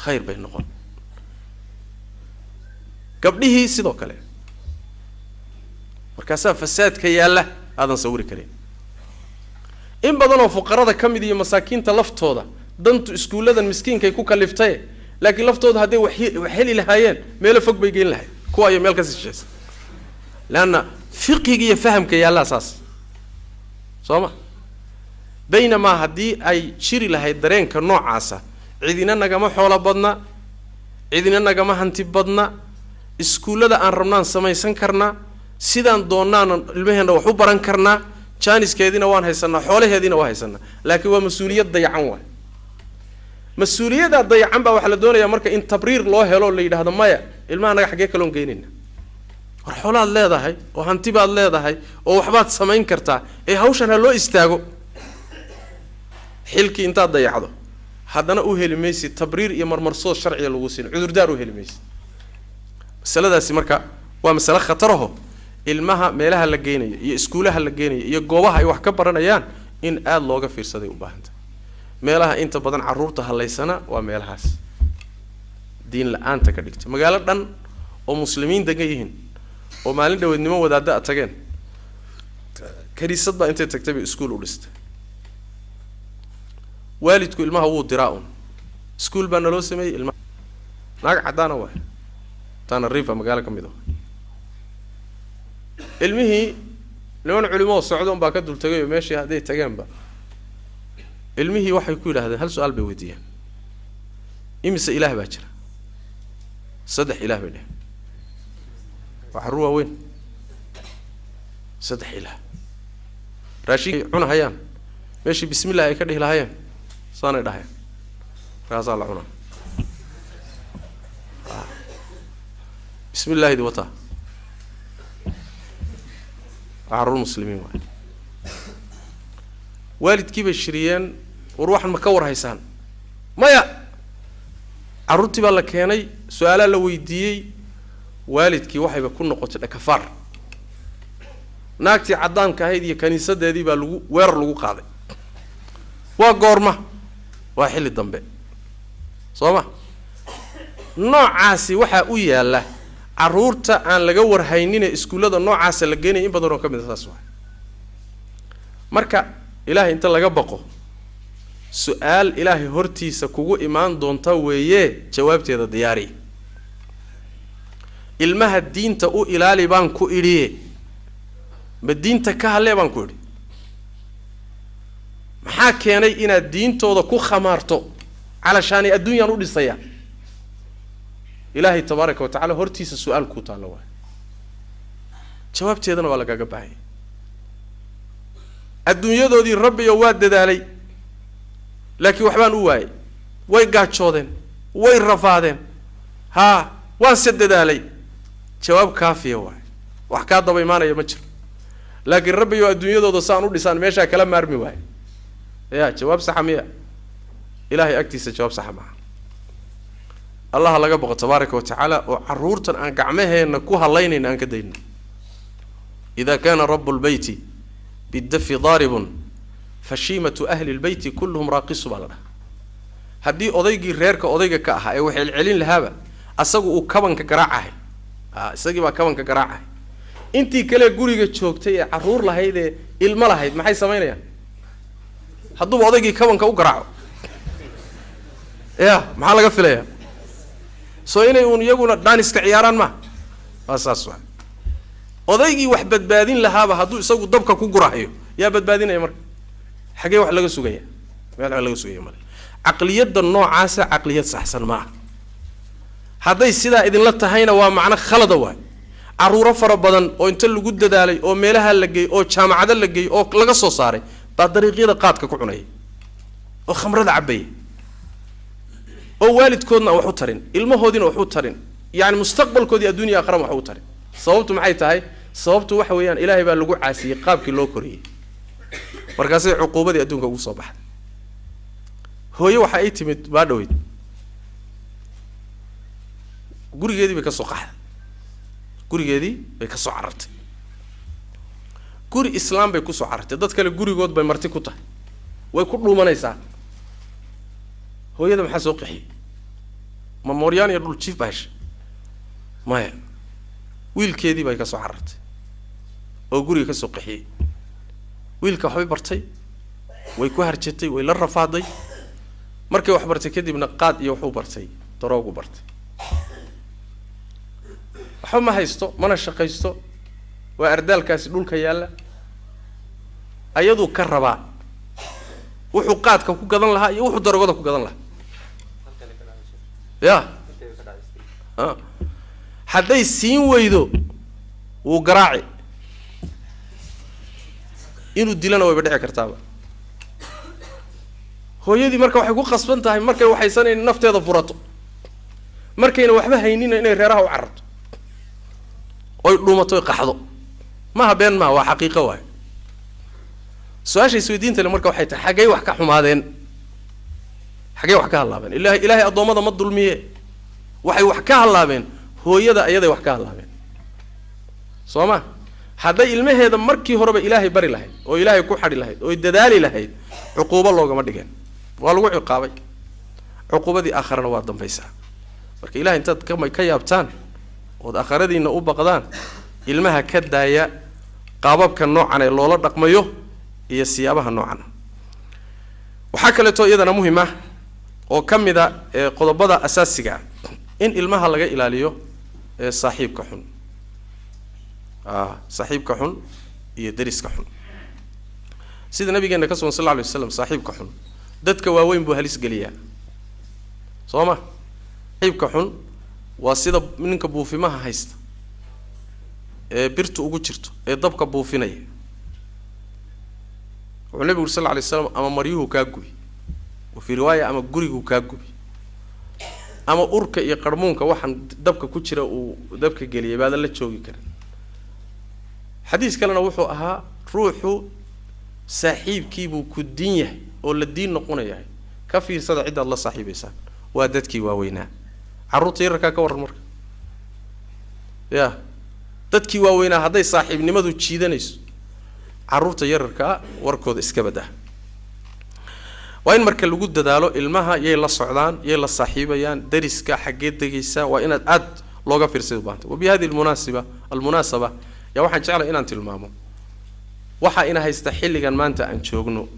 khayr bay noqon gabdhihii sidoo kale markaasaa fasaadka yaalla aadan sawiri karin in badan oo fuqarada ka mid iyo masaakiinta laftooda dantu iskuuladan miskiinkay ku kaliftay laakiin laftooda hadday wax heli lahaayeen meelo fog bay geyn lahayd kuwa ay meel ka shisheeyay laana fiqiga iyo fahamka yaalla asaas sooma baynama haddii ay jiri lahayd dareenka noocaasa cidina nagama xoolo badna cidina nagama hanti badna iskuullada aan rabnaan samaysan karnaa sidaan doonaan ilmaheena wax u baran karnaa jaaniskeedina waan haysanaa xoolaheedina waa haysanaa laakiin waa mas-uuliyad dayacan waay mas-uuliyadda dayacan baa waxaa la doonayaa marka in tabriir loo helo la yidhaahdo maya ilmaha naga xaggee kaloon geynayna war xoolaad leedahay oo hanti baad leedahay oo waxbaad samayn kartaa ee hawshan ha loo istaago xilkii intaad dayacdo haddana u heli maysid tabriir iyo marmarsood sharciga lagu siin cudurdaar u heli maysid masaladaasi marka waa masale khataraho ilmaha meelaha la geynayo iyo iskuulaha la geynayo iyo goobaha ay wax ka baranayaan in aad looga fiirsaday u baahanta meelaha inta badan carruurta halaysana waa meelahaas diin la'aanta ka dhigtay magaalo dhan oo muslimiin degan yihiin oo maalin dhaweednimo wadaadda tageen kaniisad baa intay tagtay bay iskuul u dhistay waalidku ilmaha wuu diraa iskuul baa naloo sameeyey ilmaha naag caddaana waay taana rifa magaalo ka mid ah ilmihii niman culimo socdo baa ka dul tagay meeshii haday tageenba ilmihii waxay ku yiraahdeen hal su'aal bay weydiiyeen imisa ilaah baa jira saddex ilaah bay waxa ruwa weyn saddex ilaah raashii cuna hayaan meeshii bismillaah ay ka dhihi lahaayeen saanay dhahayaan raasa la cuna bismillaah idi wata عرور المسلمين والد كيف الشريان وروح المكور هيسان مايا عرورتي بالله كياني سؤالا لو يديي والد كي واحد بيكون نقطة كفار ناكتي عدان كهيدي كنيسة دي بالو وير لو قاضي وقورمة واحد الدنبي صوما نوع عاسي وحا ويا عرورتا aan laga warhaynina iskuulada noocaas la geenay in badan oo kamid ah taas marka ilaahay inta laga baqo su'aal ilaahay hortiisa kugu imaan doonta weeye jawaabteeda diyaari ilmaha diinta u ilaali baan ku iriye ma diinta ka hadlay baan ku iri maxaa keenay inaad diintooda ku khamaarto علشان adduunyan u dhisaya إلهي تبارك وتعالى هرتيس السؤال كوتا لواه جواب تيدنا ولا كاجا باهي الدنيا دي ربي يواد دالي لكن وحبان واي واي قاتشودن واي رفادن ها واسد دالي جواب كافي واي وحكا ضبي مانا يا مجر لكن ربي يو الدنيا دي صانو لسان ماشا كلام مرمي واي يا جواب صحمية إلهي أكتيس جواب صحمة الله لقى بقى تبارك وتعالى وعرورة أن قعمها نكوها لين أن كدين إذا كان رب البيت بالدف ضارب فشيمة أهل البيت كلهم راقصوا على هدي أضيق غيرك أضيق كأها أي وحي العلين لهذا أسقوا كمان كقراعه أسقي ما كمان كقراعه أنتي كلا جوري جتشوكتي عرور لهيدا الملهيد ما حي سمينه هدو أضيق كمان كقراعه يا ما لقى فيليه soo inay uun iyaguna daaniska ciyaaraan ma asaas waa odaygii wax badbaadin lahaaba haduu isagu dabka ku gurahayo yaa badbaadinaya marka xagee wax laga sugaya meel laga sugaya mar aqliyada noocaas aqliyad saxsan ma haday sida idin la tahayna waa macna khalad waa aruura fara badan oo inta lagu dadaalay oo meelaha la geey oo jaamacada la geey oo laga soo saaray ba dariiqyada qaadka ku cunay oo khamrada cabay oo waalidkoodna wax u tarin ilmahoodina wax u tarin yaani mustaqbalkoodii adduunyo aakhira wax u tarin sababtu maxay tahay sababtu waxa weeyaan ilaahay baa lagu caasiyay qaabkii loo koriyay markaas ay cuquubadii adduunka ugu soo baxday hooyo waxa ay timid baa dhaweyd gurigeedii bay ka soo qaxday gurigeedii bay ka soo carartay guri islaam bay ku soo carartay dad kale gurigood bay marti ku tahay way ku dhuumanaysaa hooyada maxaa soo qixi ma Mooriyaan iyo dhul chief baash maya wiilkeedii bay ka soo carartay oo guriga ka soo qixi wiilka waxay bartay way ku harjatay way la rafaaday markay wax bartay kadibna qaad iyo wuxuu bartay daroogu bartay waxa ma haysto mana shaqaysto waa ardaalkaasi dhulka yaala ayadu ka rabaa wuxuu qaadka ku gadan lahaa iyo wuxuu daroogada ku gadan lahaa يا حدي سين ويدو وقراعي إنه دلنا ويبدع كرتابة هو يدي مركب حيكون خصبان تاعي مركب وحيسان النفط هذا فرطه مركب إنه وحبه هينين إنه غيرها وعرض ويقوم توي قحضه ما بين ما هو حقيقة واحد سؤال شيء سويدين تلي مركب حيته حاجة وحكحهم هذين حاجة وحكاها الله بين إلهي أضوم هذا مضل المية وحي وحكاها الله بين هو يدا أيدا وحكاها الله بين صوما هذا علمه هذا مركي هرب إلهي بري له وإلهي كحري له ويددالي له عقوبة الله جمر دجان والله عقابي عقوبة دي آخر نوادم فيسا مرك إلهي أنت كم كيابتان وآخر دي إنه بقدان علمها كدايا قابب كالنوع عن اللولة رقم يو هي سيابها النوع عنه وحكى له أيضا مهمة وكم إذا قضبضة أساسية إن علمها لقى إلاليو صاحب كحن صاحب كحن iyo dariska xun sida nabigeena ka soo sallallahu alayhi wasallam saaxiibka xun dadka waaweyn buu halis galiyaa sooma saaxiibka xun waa sida ninka buufimaha haysta ee birtu ugu jirto ee dabka buufinaya wuxuu nabigu sallallahu alayhi wasallam ama mariyuhu ka gubi oo fi riwaaya ama gurigu ka gubi ama urka iyo qarmuunka waxan dabka ku jira uu dabka galiyay baad la joogi karin xadiis kalena wuxuu ahaa ruuxu saaxiibkii buu ku diin yahay oo la diin noqonayaa ka fiirsada cid Allah saaxiibaysan waa dadkii waaweynaa carruurta yarka ka waran marka ya dadkii waaweynaa haday saaxiibnimadu jiidanayso carruurta yarka warkooda iska badaa waa in marka lagu dadaalo ilmaha yay la socdaan yay la saaxiibayaan dariska xageed dagaysa waa inaad aad looga fiirsado baanta wabi hadii almunasaba ya waxaan jeclahay inaan tilmaamo waxa ina haysta xilligan maanta aan joogno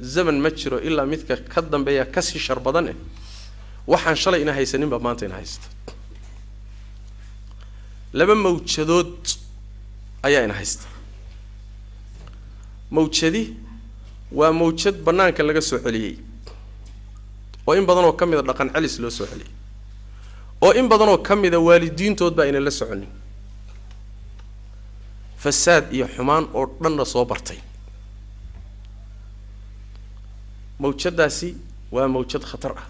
zaman ma jiro ilaa midka ka dambeeya ka sii shar badan waxaan shalay ina haysanin ba maanta ina haysta laba mawjadood ayaa ina haysta mawjadi waa mawjad banaanka laga soo celiyay oo in badan oo kamid dhaqan celis loo soo celiyay oo in badan oo kamid waalidiintood baa ina la soconin fasaad iyo xumaan oo dhanna soo bartay mawjadaasi waa mawjad khatar ah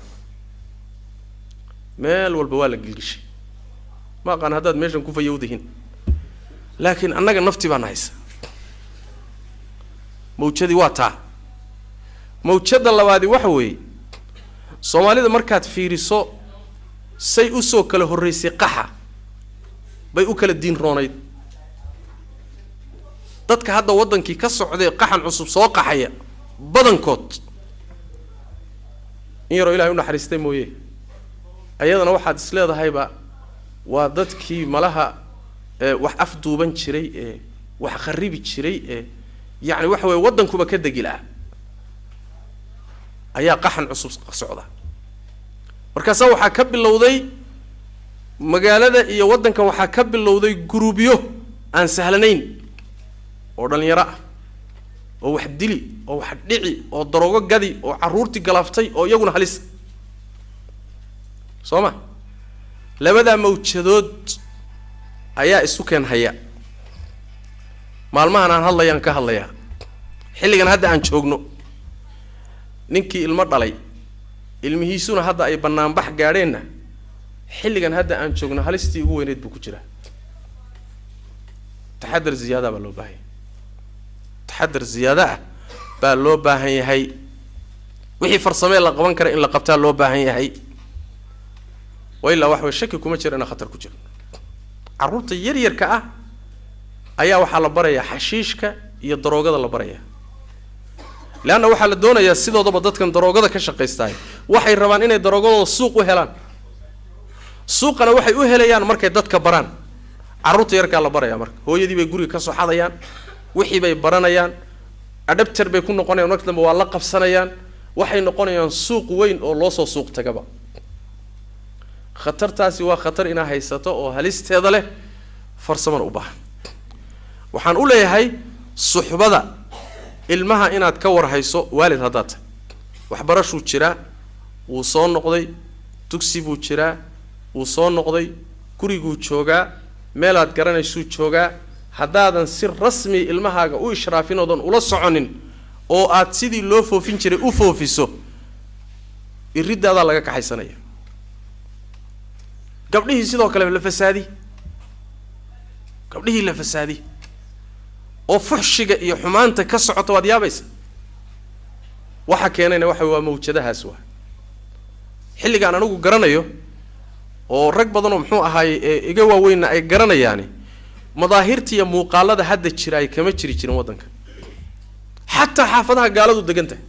meel walba waa la gilgishay ma qaan hadaad meeshan ku fayowdihin laakiin annaga nafti baan haysa mawjadi waa taa mawjada labaadi waxa weeye Soomaalida markaad fiiriso say u soo kala horeysay qaxa bay u kala diin roonayd dadka hadda wadankii ka socday qaxan cusub soo qaxaya badankood in yaro Ilaahay u naxariistay mooyee ayadana waxaad isleedahayba waa dadkii malaha wax afduuban jiray wax kharibi jiray yaani waxa way wadankuba ka dagilaa ayaa qaxan cusub socda markaas waxa ka bilowday magaalada iyo wadanka waxa ka bilowday gruubyo aan sahlanayn oo dhalinyaro ah oo wax dili oo wax dhici oo daroogo gadi oo caruurti galaaftay oo iyaguna halis Sooma labada mawjadood ayaa isu keen haya maalmahan aan hadlayaan ka hadlayaa xilligan hadda aan joogno ninkii ilmo dhalay ilmihiisuna hadda ay banaan bax gaadheena xilligan hadda aan joogno halistii ugu weyneed buu ku jiraa taxadar ziyaada baa loo baahan taxadar ziyaada baa loo baahan yahay wixii farsamee la qaban kara in la qabtaa loo baahan yahay wayla wax way shaki kuma jirana khatar ku jira carruurta yaryarka ah ayaa waxa la barayaa xashiishka iyo daroogada la barayaa laana waxa la doonayaa sidoodaba dadkan daroogada ka shaqeystay waxay rabaan inay daroogadooda suuq u helaan suuqana waxay u helayaan markay dadka baraan carruurta yarka la barayaa marka hooyadii bay guriga ka soo xadayaan wixii bay baranayaan adapter bay ku noqonayaan marka dambe waa la qabsanayaan waxay noqonayaan suuq weyn oo loo soo suuq tagaba khatartaasi waa khatar ina haysato oo halisteeda leh farsaman u baahan waxaan u leeyahay suxbada ilmaha inaad ka warhayso waalid hadaad waxbarashu jira uu soo noqday dugsi buu jira uu soo noqday gurigu joogaa meel aad garanayso joogaa hadaadan si rasmi ilmahaaga u ishraafin oo ula soconin oo aad sidii loo foofin jiray u foofiso iridaada laga kaxaysanaya gabdhihii sidoo kale la fasaadi gabdhihii la fasaadi oo fuxshiga iyo xumaanta ka socota wad yaabaysa waxa keenayna waxa waa mawjadahaas waa xilligan anagu garanayo oo rag badan oo muxuu ahaay iga waaweyn ay garanayaan madaahirta iyo muuqaalada hadda jira ay kama jiri jirin wadanka hatta xaafadaha gaaladu degantahay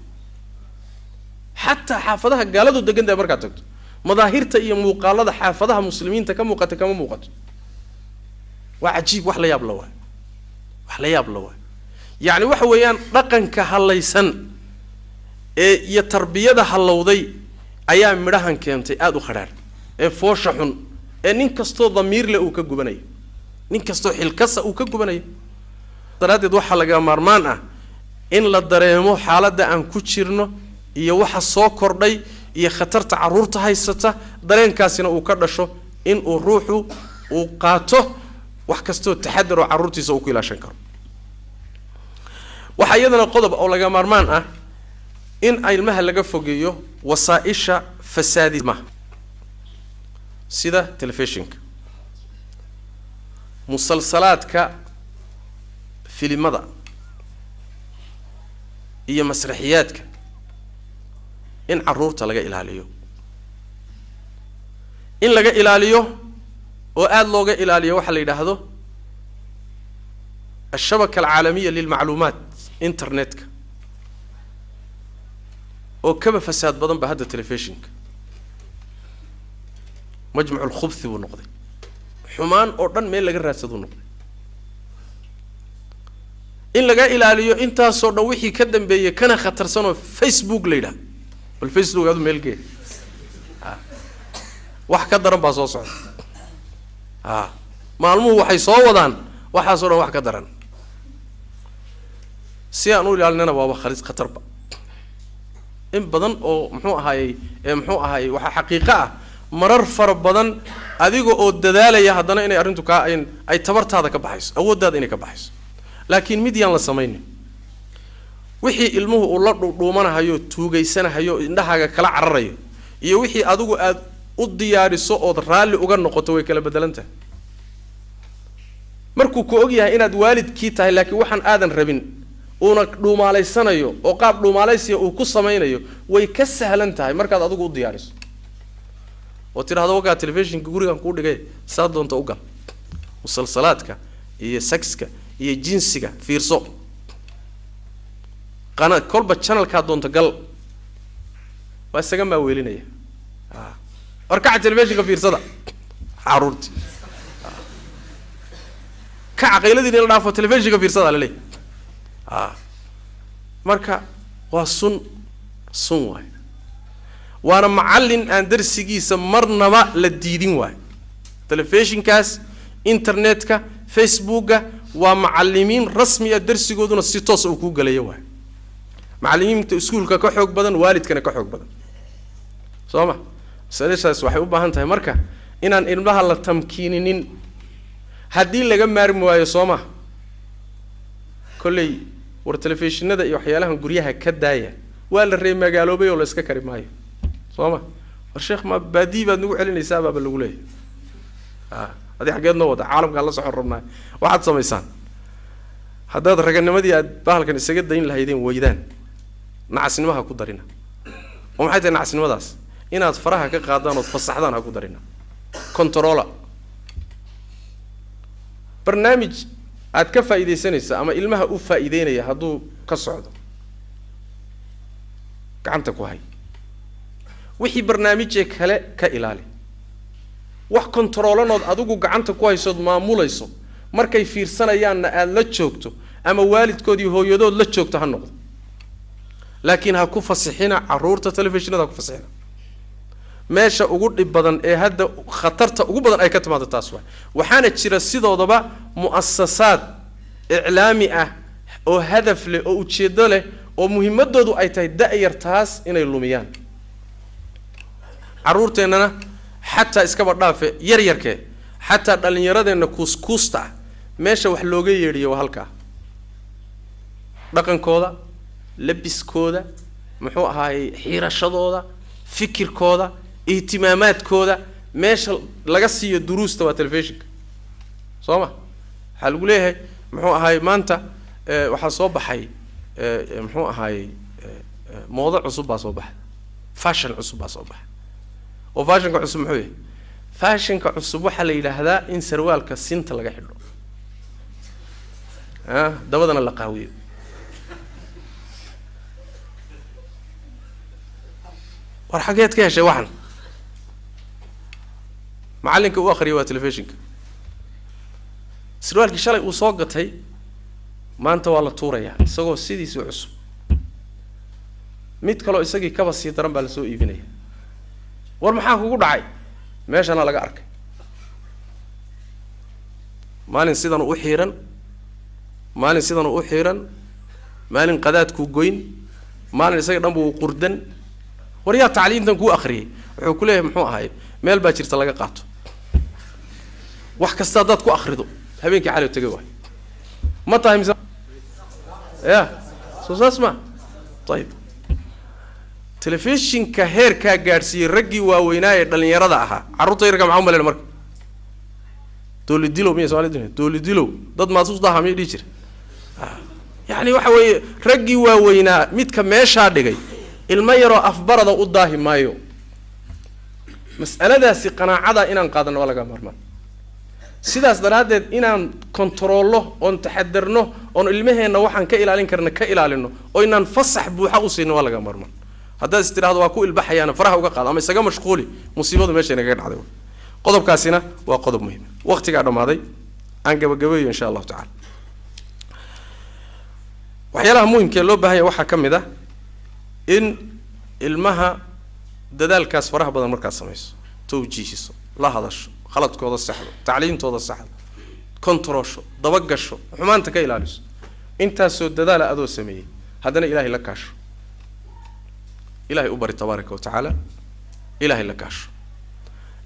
hatta xaafadaha gaaladu degantahay marka tagto madaahirta iyo muuqaalada xaafadaha muslimiinta ka muuqata kama muuqato waa ajiib wax la yaab la waa wax la yaab la waa yaani waxa weeyaan dhaqanka halaysan iyo tarbiyada halowday ayaa midhahan keentay aad u kharaar foosha xun nin kasto damiir leh uu ka gubanayo nin kasto xilkasa uu ka gubanayo daraaddeed waxaa laga maarmaan ah in la dareemo xaaladda aan ku jirno iyo waxa soo kordhay iyo khatarta carruurta haysata dareenkaasina uu ka dhasho in uu ruuxu uu qaato wax kastoo taxadar oo carruurtiisa uu ku ilaashan karo. waxaa iyadana qodob oo laga maarmaan ah in ilmaha laga fogeeyo wasaa'isha fasaadismaha sida telefishinka, musalsalaadka, filimada iyo masraxiyaadka, in carruurta laga ilaaliyo, in laga ilaaliyo oo aada looga ilaaliyo waxa la yidhaahdo الشبكة العالمية للمعلومات إنترنتك oo kaba fasaad badan ba hadda telefishinka majmuc الخبث buu noqday, xumaan oo dhan meel laga raadsado noqday. in laga ilaaliyo intaasoo dhan wixii ka dambeeyay kana khatarsan oo Facebook la yidhaahdo, bal Facebook aad meel geey wax ka daran baa soo socda. maalmuhu waxay soo wadaan waxaasoo dhan wax ka daran. si aan u ilaalinana waaba khatarba in badan oo muxuu ahaayey waxa xaqiiqo ah marar fara badan adiga oo dadaalaya haddana inay arrintu ay tabartaada ka baxayso, awooddaada inay ka baxayso. laakiin mid yaan la samaynin wixii ilmuhu uu la dhuumanahayo tuugaysanahayo indhahaaga kala cararayo iyo wixii adigu aad u diyaariso ood raalli uga noqoto way kala bedelantahay. markuu ku og yahay inaad waalidkii tahay laakiin waxaan aadan rabin uuna dhuumaalaysanayo oo qaab dhuumaalaysiya uu ku samaynayo way ka sahlan tahay markaad adigu u diyaariso oo tidhaahdo wakaa telefishinka gurigan kuu dhigay saa doonta u gal, musalsalaadka iyo sexka iyo jinsiga fiirso, kolba channelkaa doonta gal, waa isaga maaweelinaya. warkaca telefishinka fiirsada carruurti kaca qayladii in la dhaafo telefishinka fiirsada la leeyahay. marka waa sun waay, waana macallin aan darsigiisa marnaba la diidin waay. telefishinkaas, internetka, facebooka waa macallimiin rasmi ah, darsigooduna si toos uu ku galayo waay. macallimiinta iskuulka ka xoog badan, waalidkana ka xoog badan, soo ma? masaladaas waxay u baahan tahay marka inaan ilmaha la tamkiininin. haddii laga maarmi waayo soo ma kolley war telefishinada iyo waxyaalahan guryaha ka daaya waa la reey magaaloobay oo la iska kari maayo, soo ma? war sheekh ma baadii baad nagu celinaysaa baaba lagu leeyahay. adii xaggeed noo wada caalamkaan la socon rabnaa. waxaad samaysaan haddaad raganimadii aad bahalkan isaga dayn lahaydeen weydaan, nacasnimo ha ku darina. oo maxay tahay nacasnimadaas? inaad faraha ka qaadaan ood fasaxdaan ha ku darina. controller barnaamij aad ka faa'iidaysanaysa ama ilmaha u faa'iideynaya hadduu ka socdo gacanta ku hay. wixii barnaamijee kale ka ilaali. wax controlanood adigu gacanta ku haysood maamulayso markay fiirsanayaanna aad la joogto ama waalidkood iyo hooyadood la joogto ha noqdo. laakiin ha ku fasixina carruurta telefishinada ha ku fasixina. meesha ugu dhib badan ee hadda khatarta ugu badan ay ka timaado taas waay. waxaana jira sidoodaba mu'asasaad iclaami ah oo hadaf leh oo ujeedo leh oo muhiimadoodu ay tahay da'yartaas inay lumiyaan. carruurteennana xataa iskaba dhaafe yaryarkee xataa dhallinyaradeenna kuuskuusta ah meesha wax looga yeedhiyo waa halkaa. dhaqankooda, labiskooda, muxuu ahaayey xiirashadooda, fikirkooda, ihtimaamaadkooda meesha laga siiyo duruusta waa telefishinka, soo ma? waxaa lagu leeyahay muxuu ahaayey maanta waxaa soo baxay muxuu ahaayey moodo cusub baa soo baxay, fashion cusub baa soo baxay. oo fashionka cusub muxuu yahay? fashionka cusub waxaa la yidhaahdaa in sarwaalka sinta laga xidho, dabadana la qaawiyo. war xageed ka heshay waxan? macallinka u akhriya waa telefishinka. sarwaalkii shalay uu soo gatay maanta waa la tuurayaa isagoo sidiisii cusub. mid kaloo isagii kaba sii daran baa lasoo iibinaya. war maxaa kugu dhacay? meeshana laga arkay maalin sidan u xiiran, maalin sidan u xiran maalin qadaadku goyn maalin isaga dhanba uu qurdan wariyaa tacliintan ku akhriyay wuxuu ku leeyahay muxuu ahaay meel baa jirta laga qaato wax kasta dad ku akhrido habeenkii xalay tagay waay ma tahay mise ya soo saasma طيب telefishinka heerka gaarsiiyay raggii waaweynaa dhalinyarada ahaa carruurta yarka maxaa u maleeyay marka doolidilo miya Soomaalidu doolidilo dad maasuus daaham ay dhijir yani waxa weeye raggii waaweynaa midka meesha dhigay ilma yaro afbarada u daahi maayo mas'aladaasi qanaacada inaan qaadano laga marmaan sidaas daraadeed inaan kontroolo oo taxadarno oo ilmaheena waxaan ka ilaalin karna ka ilaalino oo inaan fasax buuxa u siino laga marmaan hadda istiraahdo waa ku ilbaxayaan faraha uga qaad ama isaga mashquuli musiibadu meesha inaga dhacday qodobkaasina waa qodob muhiim waqtiga dhamaaday aan gabagabeeyo insha Allah ta'ala waxyaalaha muhiimka loo baahan yahay waxa kamid ah in ilmaha dadaalkaas faraha badan marka sameeyso tawjiihiso la hadasho khaladkooda saxdo tacliintooda saxdo kontroosho daba gasho xumaanta ka ilaaliso intaas soo dadaal adoo sameeyay hadana ilaahay la kaasho ilaahay u bari tabaaraka wa taala ilaahay la kaasho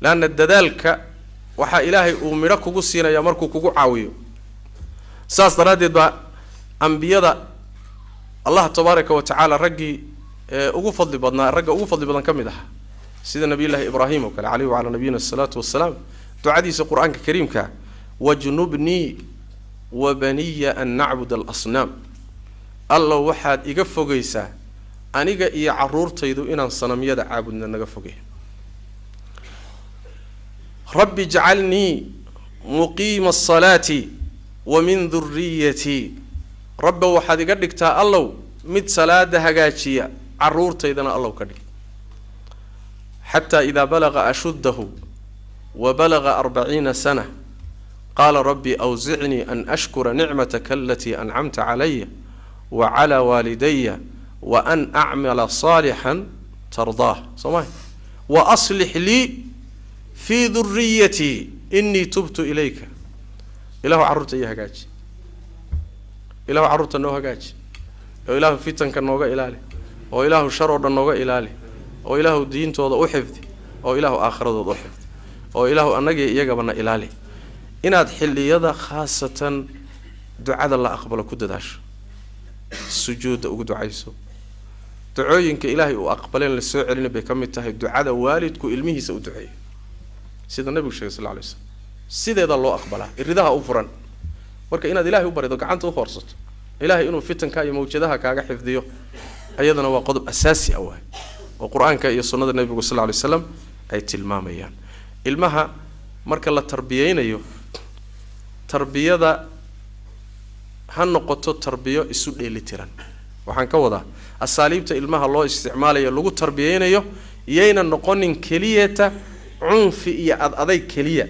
laana dadaalka waxa ilaahay uu midho kugu siinaya markuu kugu caawiyo saas daraadeed ba anbiyada Allah tabaaraka wa taala raggi ugu fadli badnaa ragga ugu fadli badan kamid ah sida nabiyullaahi ibraahim oo kale alayhi wa ala nabiyina salatu wassalaam ducadiisa quraanka kariimka wajnubni wa baniya an na'bud al-asnam Allah waxaad iga fogeysaa aniga iyo caruurtaydu inaan sanamyada caabudna naga fogey rabbi ij'alni muqima as-salati wa min dhurriyyati rabbi waxaad iga dhigtaa Allah mid salaada hagaajiya caruurtaydana Allah ka dhig hatta idha balagha ashuddahu wa balagha 40 sana qala rabbi awzi'ni an ashkura ni'mataka allati an'amta alayya wa ala walidayya wa an a'mala salihan tardah samay wa aslih li fi dhurriyyati inni tubtu ilayka ilahu caruurtayda hagaaji ilahu caruurta noo hagaaji oo ilahu fitanka nooga ilaali oo ilahu shar oo dhan nooga ilaali oo ilahu diintooda u xifdi oo ilahu aakhiradooda u xifdi oo ilahu annaga iyagabana ilaali inaad xilliyada khaasatan ducada la aqbalo ku dadaasho sujuuda ugu ducayso ducooyinka ilaahay uu aqbaleen la soo celin bay kamid tahay ducada waalidku ilmihiisa u duceeyo sida nabigu sheegay sallallahu alayhi wasallam sideeda loo aqbalaa iridaha u furan marka inaad ilaahay u barido gacanta u horsato ilaahay inuu fitanka iyo mawjadaha kaaga xifdiyo ayadana waa qodob asaasi ah oo quraanka iyo sunnada nabiga sallallahu alayhi wasallam ay tilmaamayaan ilmaha marka la tarbiyeynayo tarbiyada han noqoto tarbiyo isu dheelitiran waxaan ka wadaa asaaliibta ilmaha loo isticmaalayo lagu tarbiyeynayo iyayna noqonin keliyata cunfi iyo aday keliya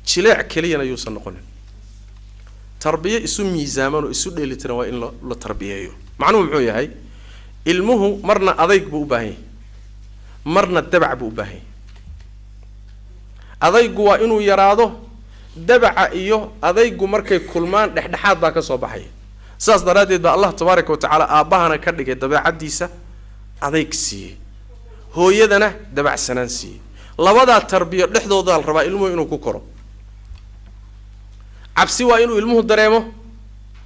jileec keliyana yuusan noqonin tarbiyo isu miisaaman oo isu dheelitiran waa in la tarbiyeeyo macnuhu muxuu yahay ilmuhu marna adayg buu u baahan yahay marna dabac buu u baahan yahay adaygu waa inuu yaraado dabaca iyo adaygu markay kulmaan dhexdhexaad baa ka soo baxaya saas daraadeed baa Allah tabaaraka wa taala aabahana ka dhigay dabeecadiisa adayg siiyay hooyadana dabacsanaan siiyay labada tarbiyo dhexdooda la rabaa ilmuhu inuu ku koro cabsi waa inuu ilmuhu dareemo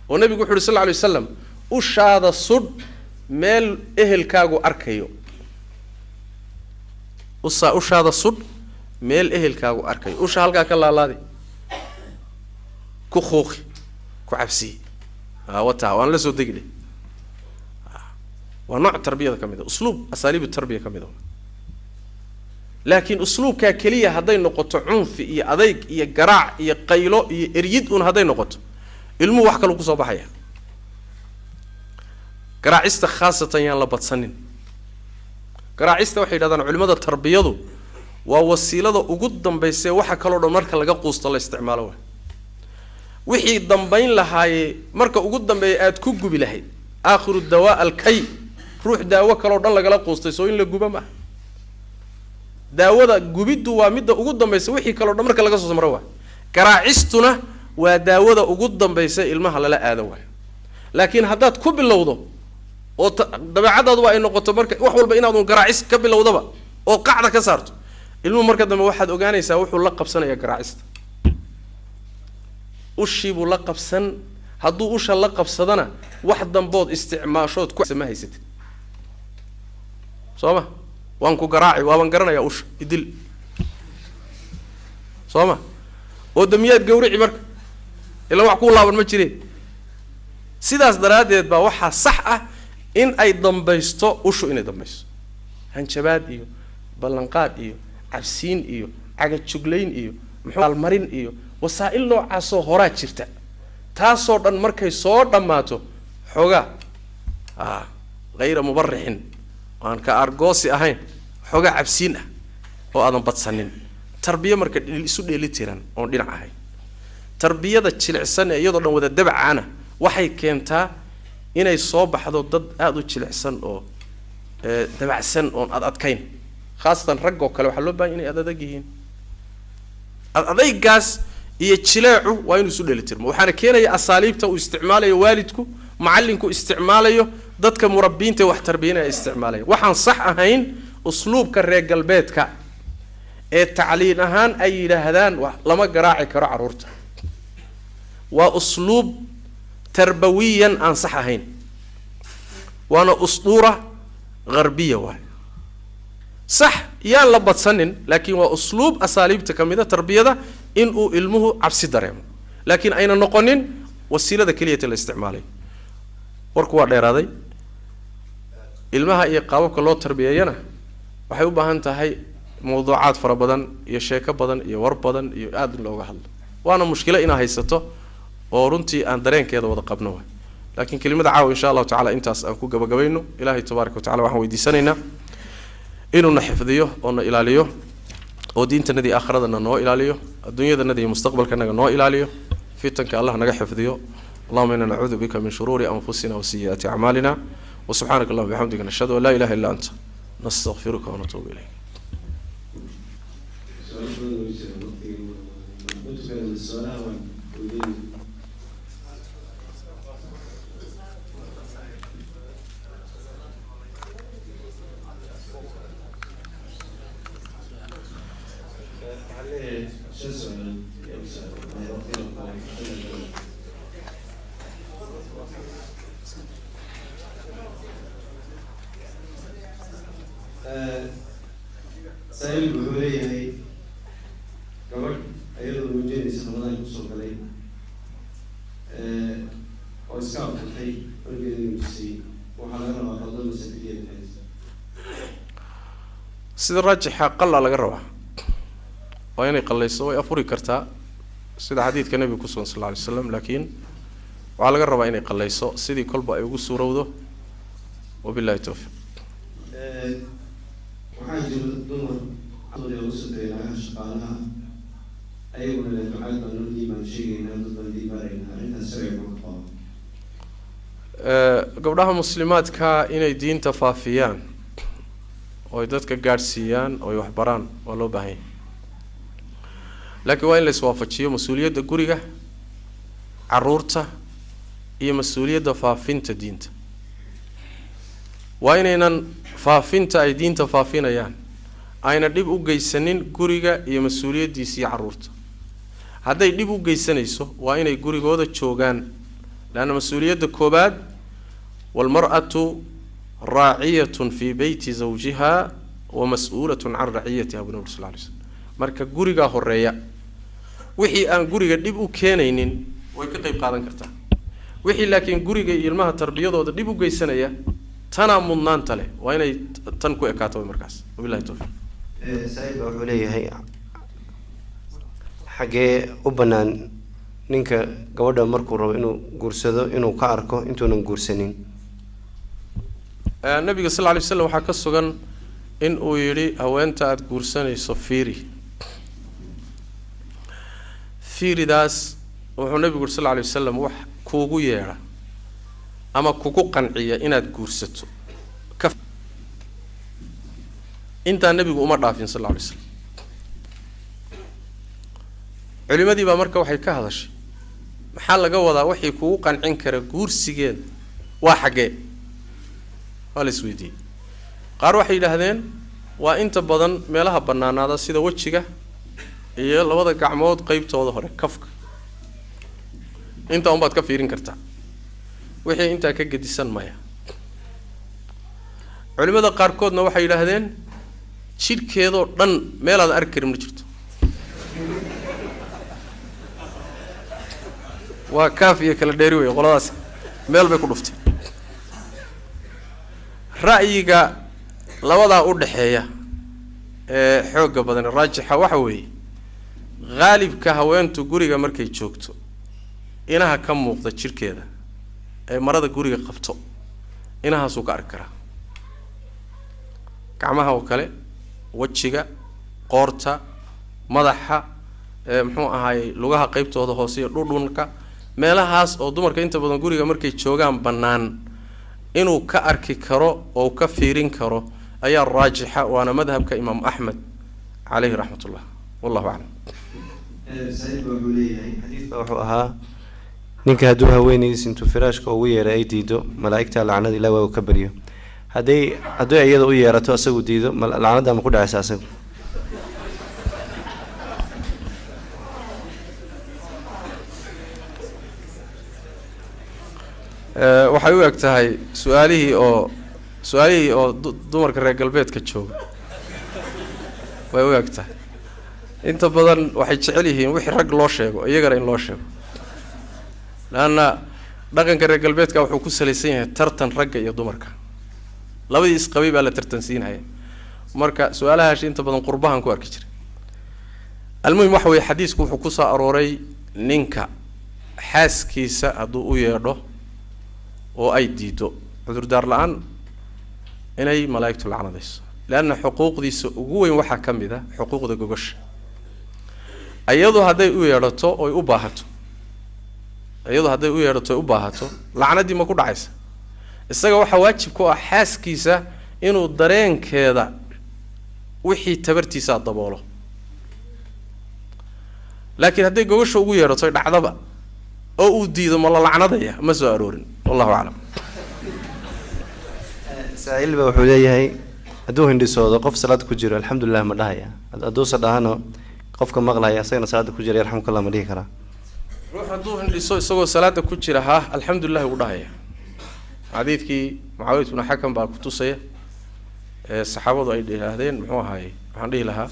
oo nabigu wuxuu sallallahu alayhi wasallam u shaada sud meel ehelkaagu arkayo u shaada sud meel ehelkaagu arkayo usha halka ka laalaadi ku khooqi ku cabsi wata waan la soo degilay waa nooc tarbiyada kamid ah usluub asaaliib tarbiya kamid ah laakiin usluubka kaliya haday noqoto cunfi iyo adayg iyo garaac iyo qaylo iyo eryid un haday noqoto ilmu wax kale ku soo baxaya garaacista khaasatan yaan la badsanin garaacista waxay yiraahdaan culimada tarbiyadu waa wasiilada ugu dambeysay waxa kale oo marka laga quusto la isticmaalo wixii dambayn lahaaye marka ugu dambeeyay aad ku gubi lahayd aakhiru dawaa alkay ruux daawo kale oo dhan laga quustay soo in la guba ma daawada gubiddu waa midda ugu dambeysay wixii kale oo dhan marka laga soo samro waa garaacistuna وداوده ugu dambaysa ilmaha lala aado way laakiin hadaad ku bilowdo oo dabeecadaadu waa ay noqoto marka wax walba inaad garaacis ka bilowdaba oo qacda ka saarto ilmuhu marka dambe waxaad ogaanaysaa wuxuu la qabsanaya garaacista ushiibu la qabsan hadduu usha la qabsadana wax dambood isticmaashood ku samahaysatid sooma waan ku garaaci waan garanayaa usha idil sooma oo damiyaad gawrici marka ila wax ku laaban ma jireen sidaas daraadeed baa waxa sax ah in ay dambaysto ushu inay dambayso hanjabaad iyo ballanqaad iyo cabsiin iyo caga juglayn iyo muxuu marin iyo wasaa'il noocaas oo horaa jirta taasoo dhan markay soo dhamaato xoga غير مبرح وان كارغوسي ahayn xoga cabsiin ah oo aadan badsanin tarbiya marka isu dheelitiran oo dhinac ahay tarbiyada jilicsan ee iyadoo dhan wada dabcaana waxay keentaa inay soo baxdo dad aad u jilicsan oo dabacsan oo adkayn khaasatan rag oo kale waxa loo baahan inay adag yihiin adaygaas iyo jileecu waa inuu isu dheelitirmo waxaana keenaya asaaliibta uu isticmaalayo waalidku macallinku isticmaalayo dadka murabbiinta wax tarbiyana isticmaalayo waxaan sax ahayn usluubka reer galbeedka ee tacliin ahaan ay yiraahdaan lama garaaci karo caruurta waa usluub tarbawiyan aan sax ahayn waana usduura غربيه waay صح يا لا بدسنن لكن واسلوب اساليب تكميده تربيده ان او علمه عبسي دريمو لكن اين نقونين وسيله كليه الاستعمالي ورك waa dheeraaday ilmaha iyo qaababka loo tarbiyayana waxay u baahan tahay mowduucaad fara badan iyo sheeko badan iyo war badan iyo aad looga hadlo waana mushkilo ina haysato oo runtii aan dareenkeeda wada qabno laakiin kelimada caaw insha Allah ta'ala intaas aan ku gabagabayno ilaahay tabaaraka wa ta'ala waxaan weydiisanaynaa inuu na xifdiyo oo na ilaaliyo oo diintanadii aakhiradana noo ilaaliyo adduunyadanadii mustaqbalkanaga noo ilaaliyo fitanka Allah naga xifdiyo اللهم إنا نعوذ بك من شرور أنفسنا وسيئات أعمالنا وسبحانك اللهم وبحمدك نشهد أن لا إله إلا أنت نستغفرك ونتوب إليك. سائل بحولي هاي قبل أيضا وجدني سنوات مصر علي وإسكاب الحي ولقيني مجسي وحالنا وحضر مسافية الحيز سيد الراجح قل على قربة وين قل يسوي أفوري كرتا سيد حديث كان النبي صلى الله عليه وسلم لكن وعلى قربة إني قل يسوي سيدي كل بقى يقول سورة وده وبالله التوفيق. وحاجة الدمر عطولي وصلت إلى شقالها أيضا لدعاء نردي من شيء نردد بندي بارينها إنها سريع مقطع قبلها مسلمات كا إني دين تفافيان ويدتك قارسيان ويحبران ولو بهين لكن وين لسوافتشي مسؤولية دقوريقة عرورته هي مسؤولية دفافين تدينت وين faafinta ay diinta faafinayaan ayna dib u geysanin guriga iyo mas'uuliyadiisa caruurta haday dib u geysanayso waa inay gurigooda joogan laana mas'uuliyada koobaad wal mar'atu raa'iyatun fi bayti zawjiha wa mas'uulatun 'an ra'iyatiha ibn Nabi sallallahu alayhi wasallam marka guriga horeeya wixii aan guriga dib u keenaynin way ka qayb qaadan kartaa wixii laakiin guriga iyo ilmaha tarbiyadooda dib u geysanaya تنا مضنان تله وين تنكو إكاتو مركز وبالله التوفيق. سعيد وحولي هي حاجة أبنان نينك قودا مركو رو إنه جورسدو إنه كاركو إنتو نجورسنين. النبي صلى الله عليه وسلم حكى السجن إن أويري أو أنت أتجورسني صفيري. فيري داس وحنبي صلى الله عليه وسلم وح كوجو يرى. أما كوكو قنعية إنها تقورستو كف إنت النبي عمر رافين صلى الله عليه وسلم علماء دي بامركة وحي كهذا الشيء maxaa laga wadaa wixii kugu qancin kara guursigeeda waa xaggee waa la isweydiiyey qaar waxay yidhaahdeen waa inta badan meelaha bannaanaada sida wejiga iyo labada gacmood qaybtooda hore kafka inta unbaad ka fiirin kartaa wixii intaa ka gedisan maya culimada qaarkoodna waxay yidhaahdeen jidhkeedoo dhan meelaad arki karin ma jirto waa kaaf iyo kala dheeri wey qoladaas meel bay ku dhuftay ra'yiga labadaa u dhaxeeya ee xoogga badan raajixa waxa weeye qaalibka haweentu guriga markay joogto inaha ka muuqda jidhkeeda ee marada guriga qabto inahaasuu ka arki karaa gacmaha oo kale wejiga qoorta madaxa muxuu ahaayey lugaha qaybtooda hoose iyo dhudhunka meelahaas oo dumarka inta badan guriga markay joogaan bannaan inuu ka arki karo oo ka fiirin karo ayaa raajixa waana madhabka imaam axmed calayhi raxmatullah wallahu aclam saaxiibka wuxuu leeyahay xadiidka wuxuu ahaa ninka hadduu haweenaydiis intuu firaashka ugu yeeray ay diido malaa'igta lacnada ilaah waa uu ka baryo hadday iyada u yeerato asagu diido lacnada ma ku dhacaysa asagu waxay u eg tahay su-aalihii oo dumarka reer galbeedka jooga way u eg tahay inta badan waxay jecel yihiin wixii rag loo sheego iyagana in loo sheego laanna dhaqanka reer galbeedka wuxuu ku salaysan yahay tartan ragga iyo dumarka labadii isqabay baa la tartan siinhaya marka su-aalahaasi inta badan qurbahan ku arki jiray almuhim waxa weeye xadiisku wuxuu ku soo arooray ninka xaaskiisa hadduu u yeedho oo ay diido cudurdaar la-aan inay malaa'igtu lacnadayso leanna xuquuqdiisa ugu weyn waxaa ka mid a xuquuqda gogosha iyadoo hadday u yeedhato oy u baahato lacnadii ma ku dhacaysa isaga waxaa waajib ku ah xaaskiisa inuu dareenkeeda wixii tabartiisaa daboolo laakiin hadday gogosha ugu yeedhato dhacdaba oo uu diido ma la lacnadaya ma soo aroorin wallahu aclam saa-iil ba wuxuu leeyahay hadduu hindhisoodo qof salaad ku jiro alxamdulilah ma dhahaya hadduusa dhahano qofka maqlaya isagana salaada ku jira yarxamkallah ma dhihi karaa ruux hadduu hindhiso isagoo salaada ku jira ha alxamdulilah uu dhahaya xadiidkii mucaawiyat ibnu xakam baa ku tusaya saxaabadu ay yidhaahdeen muxuu ahaaye waxaan dhihi lahaa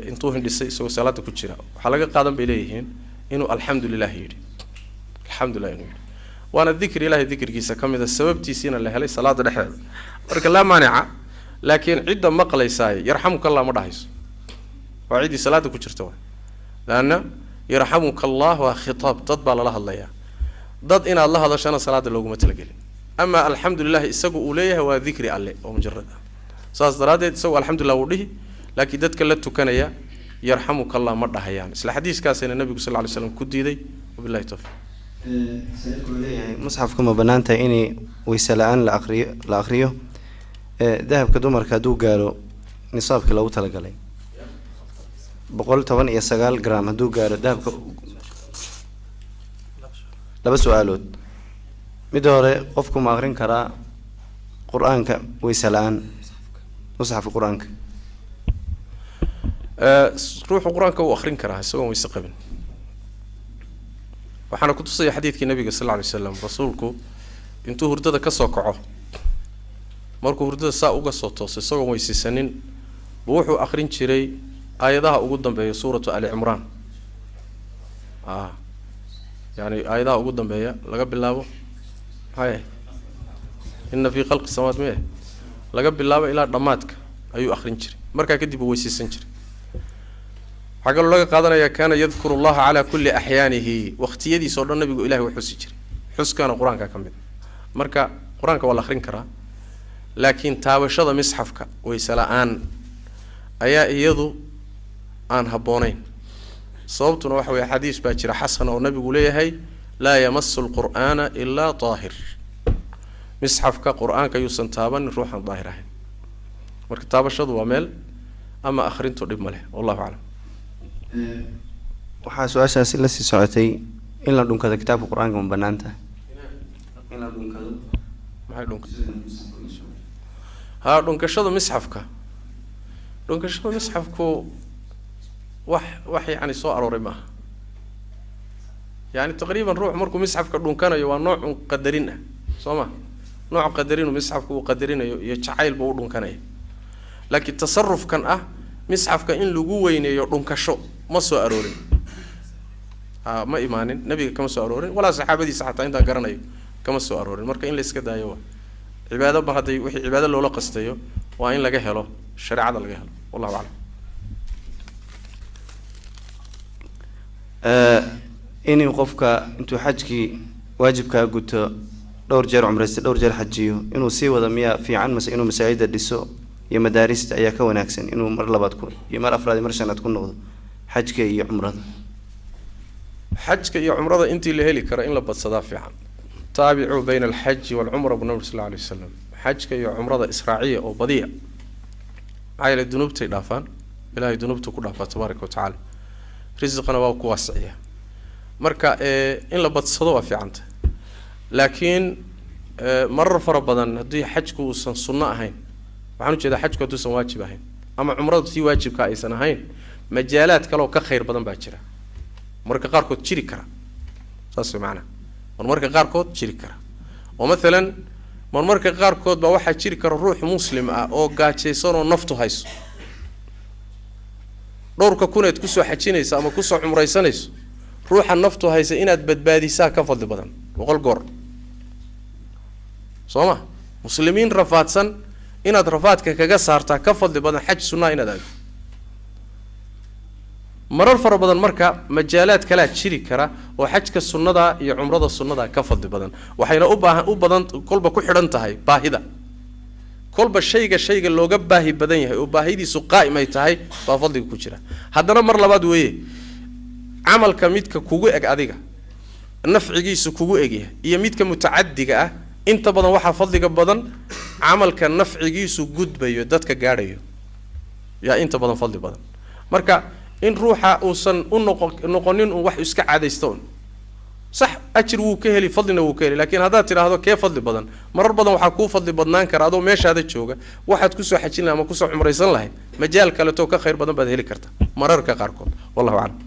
intuu hindhisay isagoo salaada ku jira waxaa laga qaadan bay leeyihiin inuu alxamdulilah yidhi alxamdulilah inuu yidhi waana dikri ilahay dikrigiisa ka mida sababtiisiina la helay salaada dhexdeeda marka laa maanica laakiin cidda maqlaysaay yarxamuka allah ma dhahayso waa ciddii salaada ku jirta waay laanna yarxamuka allah waa khitaab dad baa lala hadlayaa dad inaad la hadashana salaada looguma talagelin ama alxamdulilah isagu uu leeyahay waa dikri alle oo mujarad ah saas daraaddeed isagu alxamdulilah wuu dhihi laakiin dadka la tukanaya yarxamuka allah ma dhahayaan isla xadiiskaasina nabigu sal ly slam ku diiday wabillahi tawfiiq saaxiibka wuxuu leeyahay musxafka ma bannaan tahay inay weyse la-aan la akriyo dahabka dumarka hadduu gaaro nisaabkii loogu talagalay 119 gram hadduu gaaro dahabka laba su-aalood midda hore qofku ma akrin karaa qur-aanka weyse la-aan musxafka qur-aanka ruuxu qur-aanka uu akrin karaa isagoon weyse qabin waxaana ku tusaya xadiidkii nabiga sal lla alay slam rasuulku intuu hurdada ka soo kaco markuu hurdada saa uga soo tooso isagoon weysaysanin buu wuxuu akrin jiray aayadaha ugu dambeeya suuratu ali cimraan yani aayadaha ugu dambeeya laga bilaabo maxay ina fii khalqi samawaat me laga bilaabo ilaa dhammaadka ayuu akrin jiray markaa kadib uu weysaysan jiray waxaa kaloo laga qaadanaya kaana yadkuru allaha calaa kulli axyaanihi waqtiyadiisa o dhan nabigu ilahay u xusi jiray xuskana qur-aanka ka mid marka qur-aanka waa la akrin karaa laakiin taabashada misxafka weyse la-aan ayaa iyadu aan habboonayn sababtuna waxa weye xadiis baa jira xasan oo nabigu leeyahay laa yamasu lqur'aana ilaa daahir misxafka qur-aanka yuusan taabanin ruuxan daahir ahayn marka taabashadu waa meel ama akrintu dhib ma leh wallahu aclam waxaa su-aashaasi la sii socotay إن لا دونك هذا كتاب القرآن كم بنانته إن لا دونك هذا ما هي دونك ها دونك شذا مسحفك دونك شذا مسحفك wax yani soo arooray ma yani taqriiban ruux markuu misxafka dhunkanayo waa nooc qadarin ah Soma nooc qadarin oo misxafku uu qadarinayo iyo jacayl buu dhunkanaya laakiin tasarrufkan ah misxafka in lagu weyneeyo dhunkasho ma soo aroorin ma imaanin nabiga kama soo aroorin wala saxaabadiisa xataa inta garanayo kama soo aroorin marka in la iska daayo waa cibaado ba haday wixii cibaado loola qastayo waa in laga helo shariicada laga helo wallahu a'lam inuu qofka intuu xajkii waajibka guto dhowr jeer umraysta dhowr jeer xajiyo inuu sii wada miya fiican mas inuu masaajida dhiso iyo madaarista ayaa ka wanaagsan inuu mar labaad ku iyo mar afraad mar shanaad ku noqdo xajka iyo umrada xajka iyo umrada intii la heli karo in la badsadaa fiican taabicu bayna al-hajj wal umra ibn nabi sallallahu alayhi wasallam xajka iyo umrada israaciya oo badiya ay la dunubtay dhaafaan ilaahay dunubtu ku dhaafaa tabaaraka wa taala رزقنا واقو واسعية مركا إن لبتصدوا في عنده لكن مرة فربنا هدي حجكو سنة هين وعنو كذا حجكو توسن واجب هين أما عمره تي واجب كايسنا هين مجالات كلو كخير بدن باكرة مركا قاركو تشري كرا صار معنا مركا قاركو تشري كرا ومثلا مركا قاركو بواحد تشري كرا روح مسلم أو قاتشي صاروا نفطه هيسو دورك كونت كسو حجينيسا ama kusoo cumraysanayso ruuxa naftu haysa inaad badbaadisaa ka fadli badan boqol goor Soma muslimiin rafaadsan inaad rafaadka kaga saartaa ka fadli badan xaj sunna inaad aado marar fara badan marka majaalaad kala jiri kara oo xajka sunnada iyo umrada sunnada ka fadli badan waxayna u badan kolba ku xidhan tahay baahida kolba shayga looga baahi badan yahay oo baahidiisu qaa'im ay tahay baa fadliga ku jira haddana mar labaad weeye amalka midka kugu eg adiga nafcigiisu kugu eg yahay iyo midka mutaaddiga ah inta badan waxa fadliga badan amalka nafcigiisu gudbayo dadka gaadhayo yaa inta badan fadli badan marka in ruuxa uusan u noqonin wax iska caadaysto صح أجر وكهلي فضلنا وكهلي لكن هذا ترى هذا كيف فضل بدن مرة بدن وحكوا فضل بدنان كرادو ماشي هذا الشوقة واحد كسو حكينا ما كسو عمر يصل له مجال كله كخير بدن بدهلي كرته مرر كقاركم والله أعلم.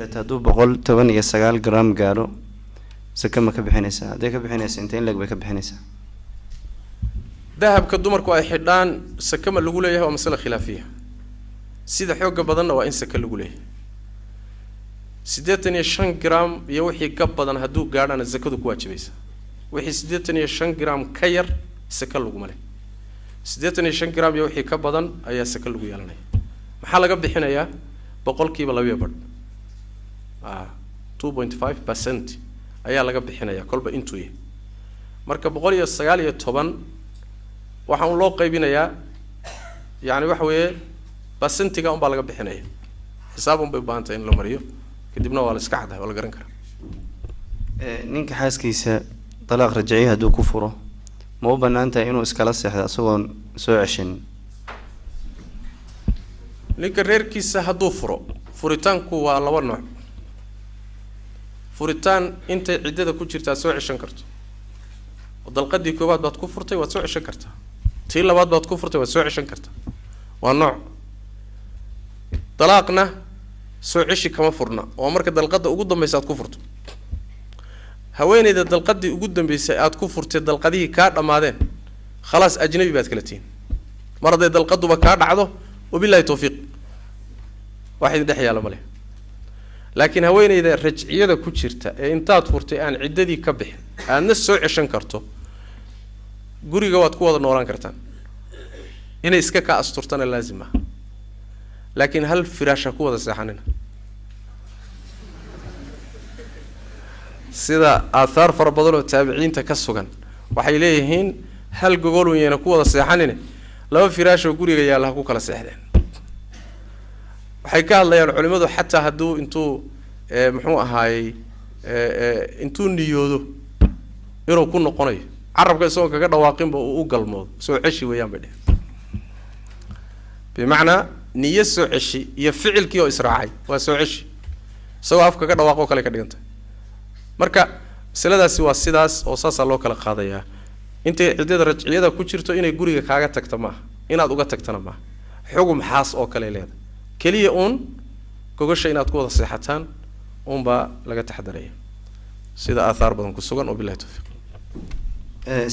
هذا بقول 8 جرام قالوا سكمة كبحنيسة ده كبحنيسة انتين لك بكبحنيسة ذهب كدمر كواي حدان سكمة اللي يقوله هو مسألة خلافية سيدا حوقة بدن وإن سكل اللي يقوله 85 جرام يوحي كبدن هدو قارن الزكاة كواجبيسا وحي 85 جرام كير سكل لقمله 85 جرام يوحي كبدن أي سكل لقو يالني محل قبض حين يا بقول كي بلا بيبرد 2.5% أي لقبض حين يا كل بإنتوي مركب بقول يا السجال يتطبن وحن لو قيبين يا يعني وحوي بسنتي قام بالقبض حين يا حسابهم ببانتين لو مريو كدبنا ولا سكعده ولا قرن كره ninka xaaskiisa talaaq rajciye haduu ku furo ma u banaanta inuu iskala seexdo asagoon soo ceshan ninka reerkiisa haduu furo furitaanku waa laba nooc furitaan inta ciidada ku jirta soo ceshan karto dalqadii koobaad baad ku furtay waad soo ceshan kartaa tii labaad baad ku furtay waad soo ceshan kartaa waa nooc talaaqna soo ceshi kama furna oo marka dalqada ugu dambaysa aad ku furto haweeneyda dalqadii ugu dambaysay aad ku furtay dalqadii ka dhamaadeen خلاص ajnabi baad kala tiin mar haday dalqaduba ka dhacdo wabillahi tawfiiq waxa dhaxyaala male laakiin haweeneyda rajciyada ku jirta ee intaad furtay aan ciidadii ka bixin aadna soo ceshan karto guriga waad ku wada noolaan kartaan inay iska ka asturtana laazim ah لكن هل فراشة كوة ساحننا سيدا آثار فربضلو التابعين تكسوغان وحيليهين هل قولوا ينا كوة ساحننا لو فراشة وقولي يا الله كوكا لساحدين وحيكا الله يا العلماء حتى هدو انتو محوة هاي انتو نيودو يرو كونو قني عرب كيسوغا كاكا واقين بأوغل مود سو عشي ويان بدي بمعنى نية سو عشي هي فعل كيو إسراعي وسو عشي isagoo afka ka dhawaaqo kale ka dhiganta marka masaladaasi waa sidaas oo saasa loo kala qaadayaa intay ciddada rajciyada ku jirto inay guriga kaaga tagto ma inaad uga tagtana ma xugum xaas oo kale leedahay kaliya gogasha inaad ku wada seexataan baa laga taxadaraya sida athar badan ku sugan oo billahi tawfiiq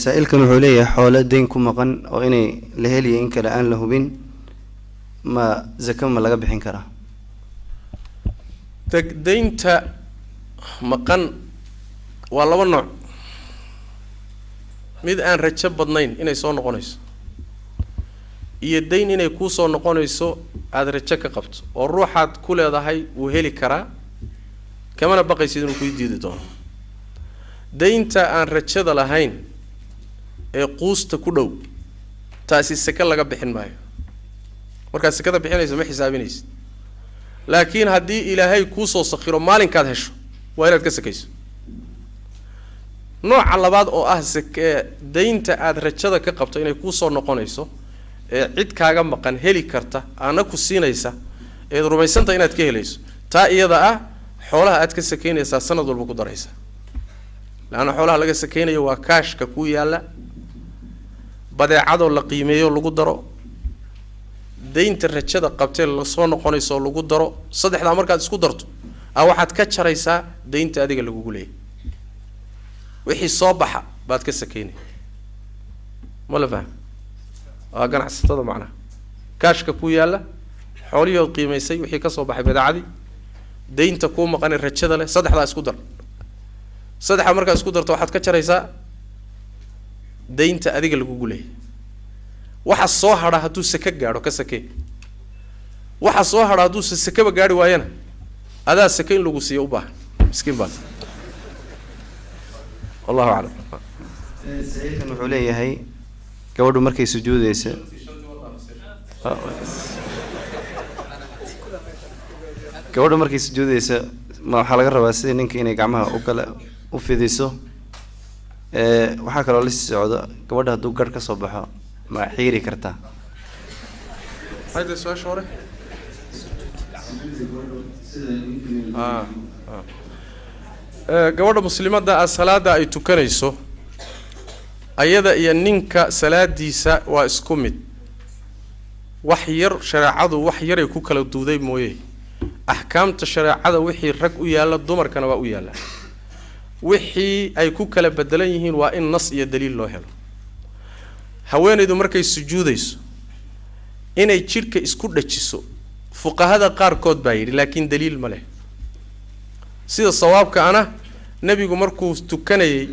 سائلكم حوليه حول دينكم مقن أو إني لهلي إنك الآن له ما زكاة ما لقى بحين كرا دينتا مقن والله والنوع ميد أن رتشب بدنين إني صون نقونيس يدين إني كوسو نقونيسو هذا رتشك قبط والروحات كل هذا هاي وهلي كرا كمان بقى يصيرون كوي جديد دون دينتا أن رتشد لهين quusta ku dhow taasi saka laga bixin maayo marka sakada bixinaysa ma xisaabinaysid laakiin hadii ilaahay ku soo sakhiro maalinkaad hesho waa inaad ka sakayso nooca labaad oo ah deynta aad rajada ka qabto inay ku soo noqonayso cid kaaga maqan heli karta ana ku siinaysa ee rumaysanta inaad ka helayso taa iyada ah xoolaha aad ka sakeynaysa sanad walba ku daraysa laana xoolaha laga sakeynayo waa kaashka ku yaala badeecado la qiimeeyo lagu daro deynta rajada qabtay la soo noqonayso lagu daro saddexda markaad isku darto waxaad ka jaraysaa deynta adiga lagu leeyahay wixii soo baxa baad ka sakeynay ma la fahmo ganacsatada macna kaashka ku yaala xooliyood qiimeysay wixii ka soo baxay badeecadii deynta ku maqan rajada leh saddexda isku dar saddexda markaad isku darto waxaad ka jaraysaa deynta adiga lagu leeyahay waxa soo hada haduu saka gaaro ka sakee waxa soo hada haduu sakaba gaari waayana adaa sakeyn lagu siiyo u baahan miskiin baa wallahu a'lam sa'iilkan wuxuu leeyahay gabadhu markay sujuudayso ma waxa laga rabaa sidii ninka inay gacmaha u kala u fidiso waxaa kaloo la socdo gabadha hadduu garh ka soo baxo ma xiiri kartaa hayda soo shore gabadha muslimadda salaada ay tukanayso ayada iyo ninka salaadiisa waa isku mid wax yar shariicadu wax yar ay ku kala duuday mooyee axkaamta shariicada wixii rag u yaala dumarkana waa u yaala wixii ay ku kala bedelan yihiin waa in nas iyo daliil loo helo haweenaydu markay sujuudayso inay jirka isku dhajiso fuqahada qaarkood baa yidhi laakiin daliil ma leh sida sawaabka ana nabigu markuu tukanayay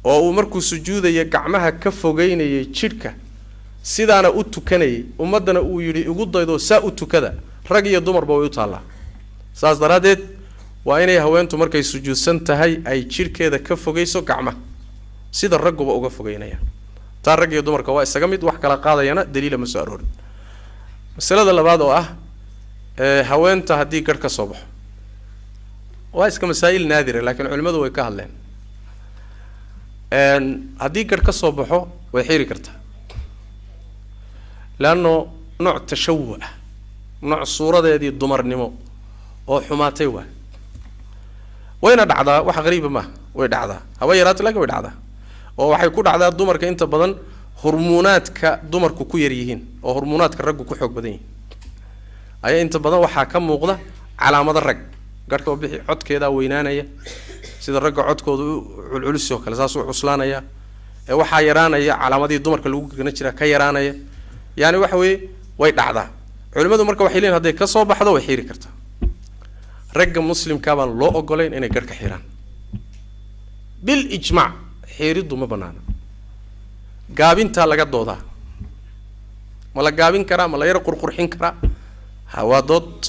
oo uu markuu sujuudaya gacmaha ka fogeynayay jirka sidaana u tukanayay ummadana uu yidhi igu daydo saa u tukada rag iyo dumarba way u taallaa saas daraadeed waa inay haweentu markay sujuudsan tahay ay jirkeeda ka fogeyso gacmaha sida ragguba uga fogeynaya taa rag iyo dumarka waa isaga mid wax kala qaadayana daliila ma soo aroorin masalada labaad oo ah haweenta haddii garh ka soo baxo waa iska masaa'il naadira laakiin culimmadu way ka hadleen haddii garh ka soo baxo way xiri kartaa leanno nooc tashawuh ah nooc suuradeedii dumarnimo oo xumaatay waa wayna dhacdaa wax qariiba ma way dhacdaa haba yaraato laakiin way dhacdaa oo waxay ku dhacdaa dumarka inta badan hormoonaadka dumarku ku yar yihiin oo hormoonaadka raggu ku xoog badan yihiin ayaa inta badan waxaa ka muuqda calaamado rag garhka oo bixi codkeeda weynaanaya sida ragga codkooda culculus oo kale saas u cuslaanaya waxaa yaraanaya calaamadii dumarka lagu gana jira ka yaraanaya yani waxa weeye way dhacdaa culimadu marka waxay leeyihiin hadday ka soo baxdo way xiri kartaa ragga muslimka baan loo ogolayn inay garhka xiraan bil ijmaac xiriddu ma banaana gaabintaa laga doodaa ma la gaabin karaa ma la yara qurqurxin karaa waa dood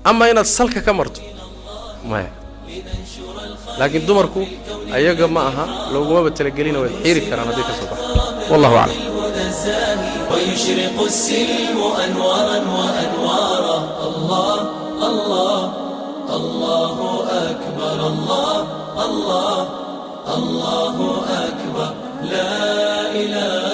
ama inaad salka ka marto maya laakiin dumarku ayaga ma aha loogumaba talagelina way xiri karaan hadday ka soo baxdo wallahu aclam ويشرق السلم أنوارا وأنوارا الله الله الله أكبر الله الله الله أكبر لا إله